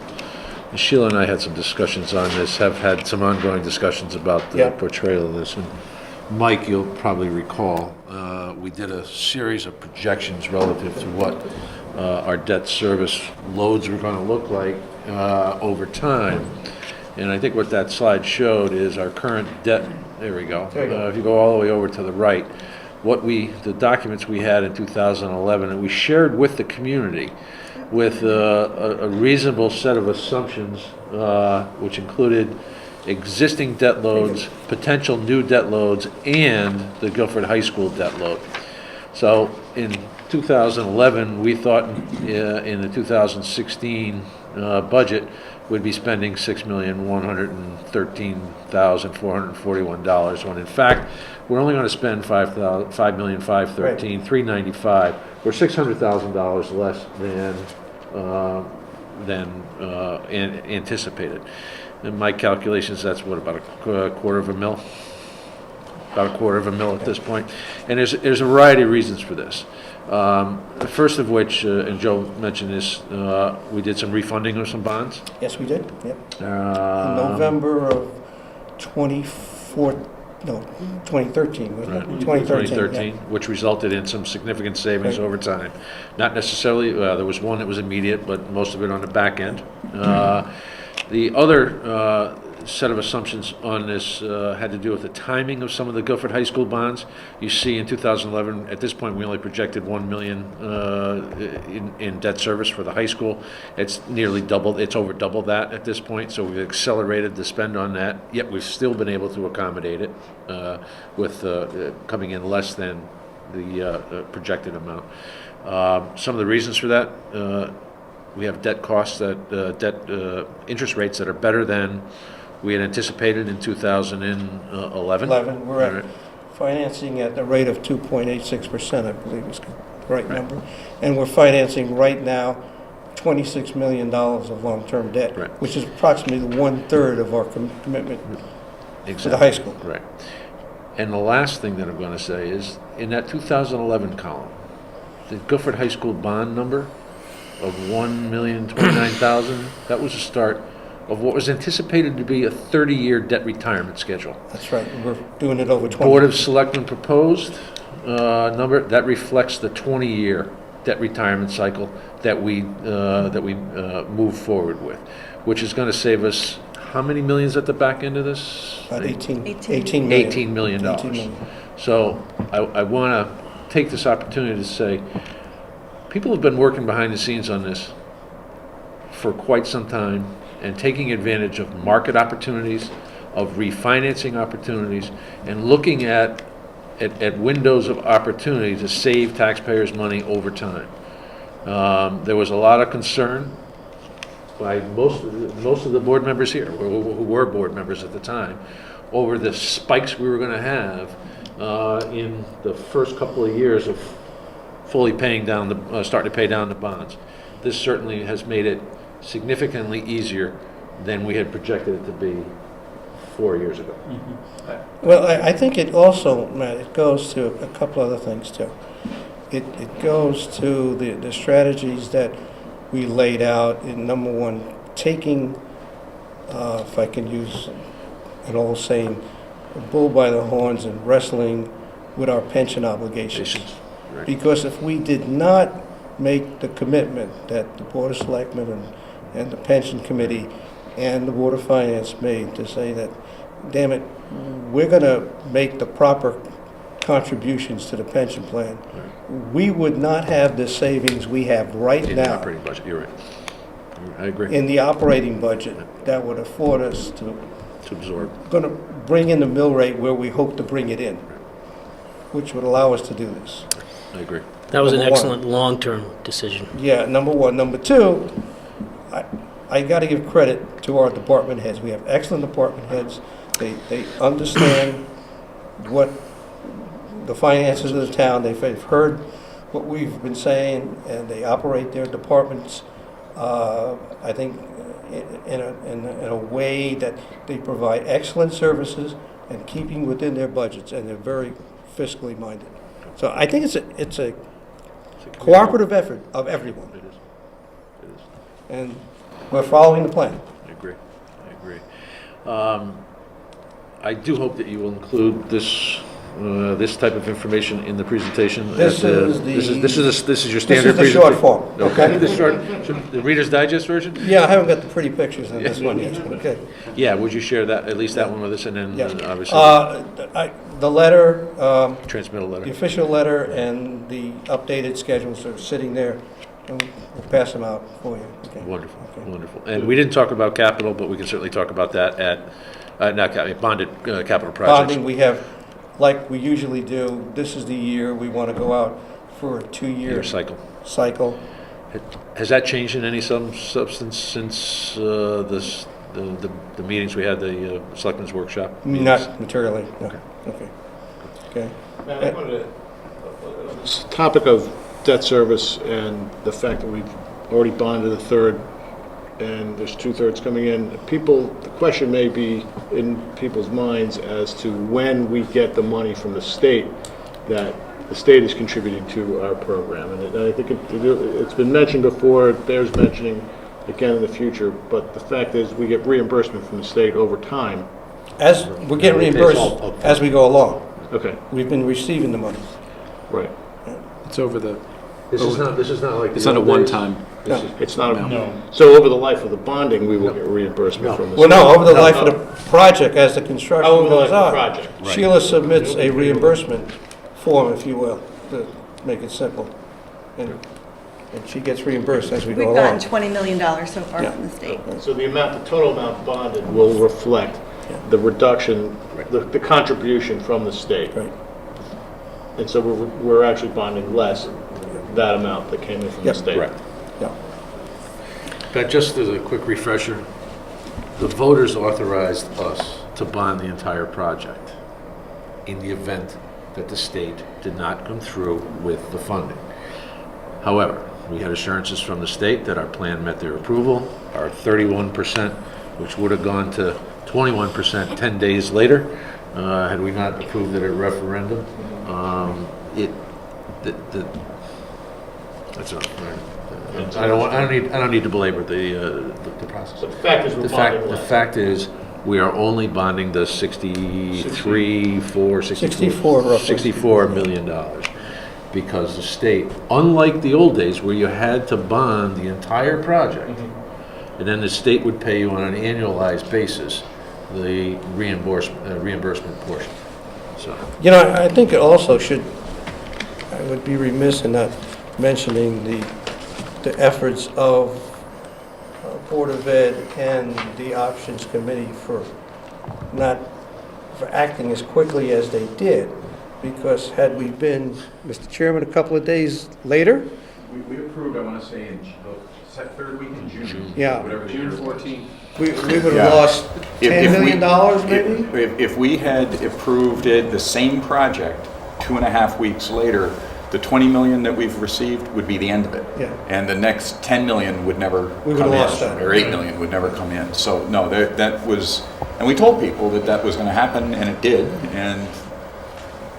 Sheila and I had some discussions on this, have had some ongoing discussions about the Yeah. portrayal of this. And Mike, you'll probably recall, we did a series of projections relative to what our debt service loads were going to look like over time. And I think what that slide showed is our current debt, there we go. There you go. If you go all the way over to the right, the documents we had in 2011, and we shared with the community with a reasonable set of assumptions, which included existing debt loads, potential new debt loads, and the Guilford High School debt load. So in 2011, we thought in the 2016 budget, we'd be spending $6,113,441, when in fact, we're only going to spend $5,513,395, or $600,000 less than anticipated. In my calculations, that's what, about a quarter of a mil? About a quarter of a mil at this point. And there's a variety of reasons for this. The first of which, and Joe mentioned this, we did some refunding of some bonds. Yes, we did. Yep. In November of 2013. wasn't it? 2013. Yeah. Which resulted in some significant savings Right. over time. Not necessarily, there was one that was immediate, but most of it on the back end. The other set of assumptions on this had to do with the timing of some of the Guilford High School bonds. You see in 2011, at this point, we only projected $1 million in debt service for the high school. It's nearly doubled, it's over double that at this point, so we've accelerated the spend on that, yet we've still been able to accommodate it with coming in less than the projected amount. Some of the reasons for that, we have debt costs interest rates that are better than we had anticipated in 2011. We're at financing at the rate of 2.86%, I believe is the right number. And we're financing right now $26 million of long-term debt, Right. which is approximately 1/3 of our commitment Exactly. to the high school. Right. And the last thing that I'm going to say is, in that 2011 column, the Guilford High School bond number of $1,029,000, that was the start of what was anticipated to be a 30-year debt retirement schedule. That's right. We're doing it over 20. Board of Selectmen proposed number, that reflects the 20-year debt retirement cycle that we move forward with, which is going to save us how many millions at the back end of this? About 18 million. $18 million. $18 million. So I want to take this opportunity to say, people have been working behind the scenes on this for quite some time and taking advantage of market opportunities, of refinancing opportunities, and looking at windows of opportunity to save taxpayers money over time. There was a lot of concern by most of the board members here, who were board members at the time, over the spikes we were going to have in the first couple of years of fully paying down starting to pay down the bonds. This certainly has made it significantly easier than we had projected it to be 4 years ago. Well, I think it also, Matt, it goes to a couple other things too. It goes to the strategies that we laid out in, number one, taking, if I can use an old saying, a bull by the horns and wrestling with our pension obligations. Right. Because if we did not make the commitment that the Board of Selectmen and the Pension Committee and the Board of Finance made to say that, damn it, we're going to make the proper contributions to the pension plan, we would not have the savings we have right In the now operating budget, you're right. I agree. in the operating budget that would afford us To absorb. going to bring in the mill rate where we hope to bring it in, which would allow us to do this. I agree. That was an Number one. excellent long-term decision. Yeah, number one. Number two, I got to give credit to our department heads. We have excellent department heads. They understand what the finances of the town. They've heard what we've been saying, and they operate their departments, I think, in a way that they provide excellent services and keeping within their budgets, and they're very fiscally minded. So I think it's a cooperative effort of everyone, It is. It is. and we're following the plan. I agree. I agree. I do hope that you will include this type of information in the presentation. This At, is the- This is your This standard is the presentation. short form, okay? The short, the Reader's Digest version? Yeah, I haven't got the pretty pictures in this one yet, okay? Yeah, would you share that, at least that one with us, and then Yeah. obviously The letter, transmit a the letter. official letter and the updated schedules are sitting there, and we'll pass them out for you. Okay. Wonderful, Okay. wonderful. And we didn't talk about capital, but we can certainly talk about that at, bonded capital projects. Bonding, we have, like we usually do, this is the year we want to go out for a 2-year Year cycle. cycle. Has that changed in any substance since the meetings we had, the Selectmen's Workshop? meetings? Not materially, no. Okay. Okay. Matt, I wanted to, on this topic of debt service and the fact that we've already bonded a third and there's 2/3 coming in, the question may be in people's minds as to when we get the money from the state that the state is contributing to our program. And I think it's been mentioned before, it bears mentioning again in the future, but the fact is we get reimbursement from the state over time. As, we're getting reimbursed as we go along. Okay, We've been receiving the money. right. It's over the, This is not like. it's not a one-time. No. It's not, No. so over the life of the bonding, we will get reimbursement from the Well, state? no, over the life of the project, as the construction Over the life goes of the on. project. Sheila submits a reimbursement form, if you will, to make it simple. And she gets reimbursed as we go We've along. gotten $20 million so far Yeah. from the state. So the total amount bonded will reflect the reduction, the contribution from the state. Right. And so we're actually bonding less that amount that came in from the Yep. state. Correct. Yeah. But just as a quick refresher, the voters authorized us to bond the entire project in the event that the state did not come through with the funding. However, we had assurances from the state that our plan met their approval. Our 31%, which would have gone to 21% 10 days later, had we not approved it at referendum. That's not, I don't need to belabor the process. But the fact is we're bonding The less. fact is, we are only bonding the 64 roughly. $64 million. Because the state, unlike the old days where you had to bond the entire project, and then the state would pay you on an annualized basis the reimbursement portion. So, You know, I think it also should, I would be remiss in not mentioning the efforts of Board of Ed and the Options Committee for acting as quickly as they did, because had we been, Mr. Chairman, a couple of days later, We approved, I want to say, in the third week in June. Yeah. Whatever the June year was. 14th. we would Yeah. have lost If- $10 if we- million maybe? If we had approved it, the same project, 2.5 weeks later, the 20 million that we've received would be the end of it. Yeah. And the next 10 million would never We come would've in. lost that. Or 8 million would never come in. So, no, that was, and we told people that that was going to happen, and it did. And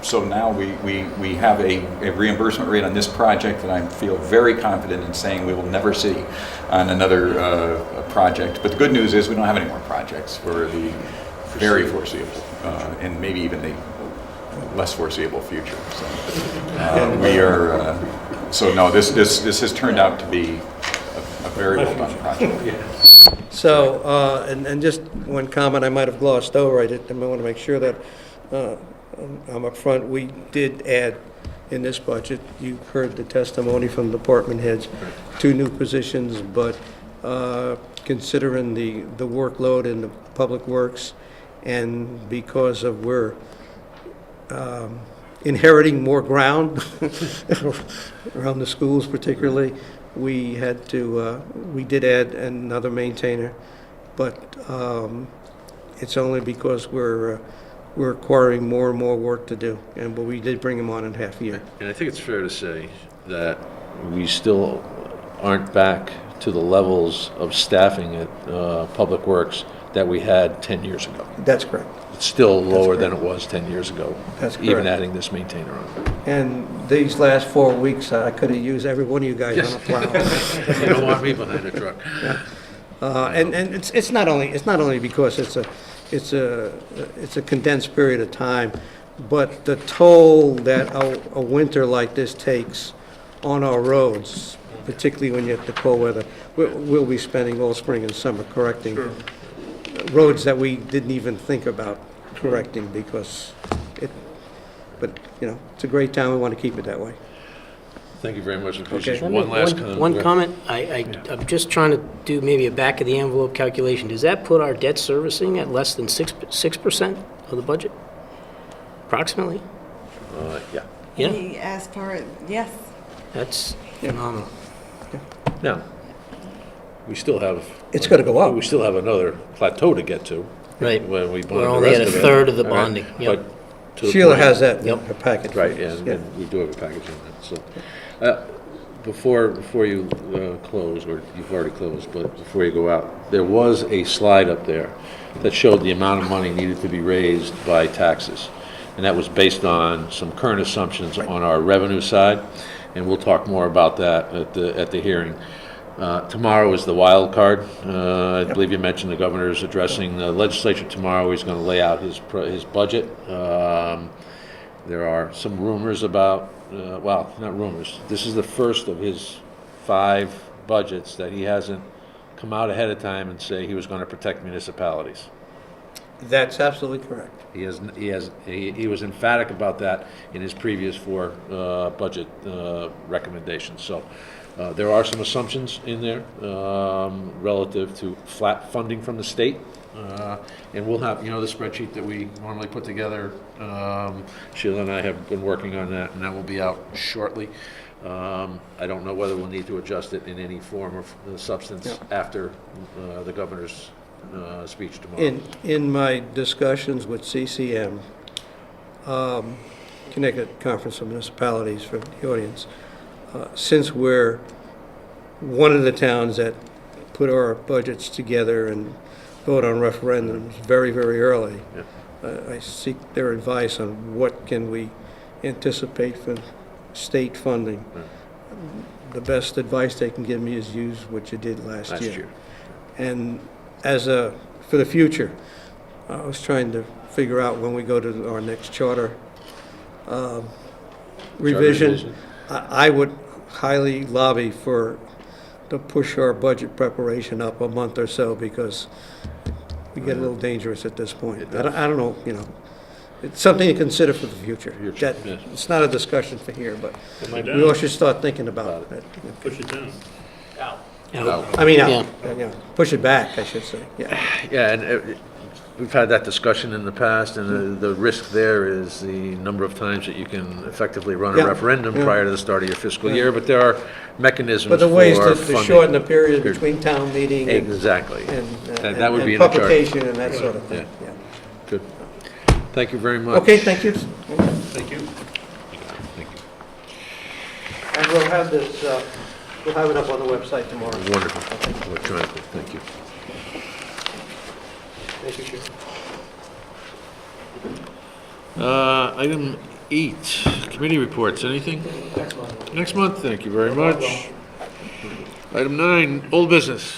so now we have a reimbursement rate on this project that I feel very confident in saying we will never see on another project. But the good news is we don't have any more projects for the very foreseeable, and maybe even the less foreseeable future. So we are, so no, this has turned out to be a very well done project. So, and just one comment I might have glossed over, I want to make sure that I'm up front. We did add in this budget, you heard the testimony from department heads, 2 new positions, but considering the workload in the public works, and because of we're inheriting more ground around the schools particularly, we had to, we did add another maintainer, but it's only because we're acquiring more and more work to do, but we did bring him on in half a year. And I think it's fair to say that we still aren't back to the levels of staffing at Public Works that we had 10 years ago. That's correct. It's still lower correct. than it was 10 years ago. That's Even correct. adding this maintainer on. And these last 4 weeks, I could have used every one of you guys on a plow. You don't want me behind a truck. And it's not only because it's a condensed period of time, but the toll that a winter like this takes on our roads, particularly when you have the cold weather. We'll be spending all spring and summer correcting roads that we didn't even think about correcting because but it's a great town. We want to keep it that way. Thank you very much. Okay. Appreciate One last comment. One comment, I'm just trying to do maybe a back-of-the-envelope calculation. Does that put our debt servicing at less than 6% of the budget? Approximately? Yeah. Yeah, He asked for it, yes. that's phenomenal. Now, we still have. It's gonna go up. We still have another plateau to get to. Right. When we bond We're the only rest at a of it. third of the All right. bonding, yep. But to the Sheila point- has that in Yep. her package. Right, and we do have a package on that, so. Before you close, or you've already closed, but before you go out, there was a slide up there that showed the amount of money needed to be raised by taxes. And that was based on some current assumptions on our revenue side, and we'll talk more about that at the hearing. Tomorrow is the wild card. I believe you mentioned the governor's addressing the legislature tomorrow. He's going to lay out his budget. There are some rumors about, well, not rumors. This is the first of his 5 budgets that he hasn't come out ahead of time and say he was going to protect municipalities. That's absolutely correct. He was emphatic about that in his previous 4 budget recommendations. So there are some assumptions in there relative to flat funding from the state. And we'll have, the spreadsheet that we normally put together. Sheila and I have been working on that, and that will be out shortly. I don't know whether we'll need to adjust it in any form or substance after the governor's speech tomorrow. In my discussions with CCM, Connecticut Conference of Municipalities for the audience, since we're one of the towns that put our budgets together and vote on referendums very, very early, I seek their advice on what can we anticipate for state funding. The best advice they can give me is use what you did last year. And for the future, I was trying to figure out when we go to our next charter revision, I would highly lobby to push our budget preparation up a month or so because we get a little dangerous at this point. I don't know, it's something to consider for the future. That- yes. It's not a discussion for here, but Put it we all down, should start thinking about it. push it down. I mean, Yeah. push it back, I should say, yeah. Yeah, and we've had that discussion in the past, and the risk there is the number of times that you can effectively run a Yeah, referendum yeah. prior to the start of your fiscal year, but there are mechanisms But for the ways to funding. shorten the period between town meeting and Exactly. and That would be and in the chart. publication and that sort of thing, Yeah. yeah. Good. Thank you very much. Okay, thank you. Thank you. Thank you. And we'll have this, we'll have it up on the website tomorrow. Wonderful. Electronically, thank you. Thank you, Chair. Item 8, committee reports, anything? Next month, thank you very much. Item 9, old business.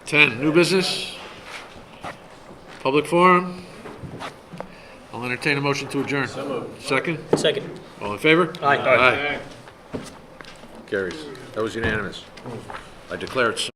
10, new business. Public forum. I'll entertain a motion to adjourn. Second? Second. All in favor? Aye. Aye. Carries. That was unanimous. I declare it so.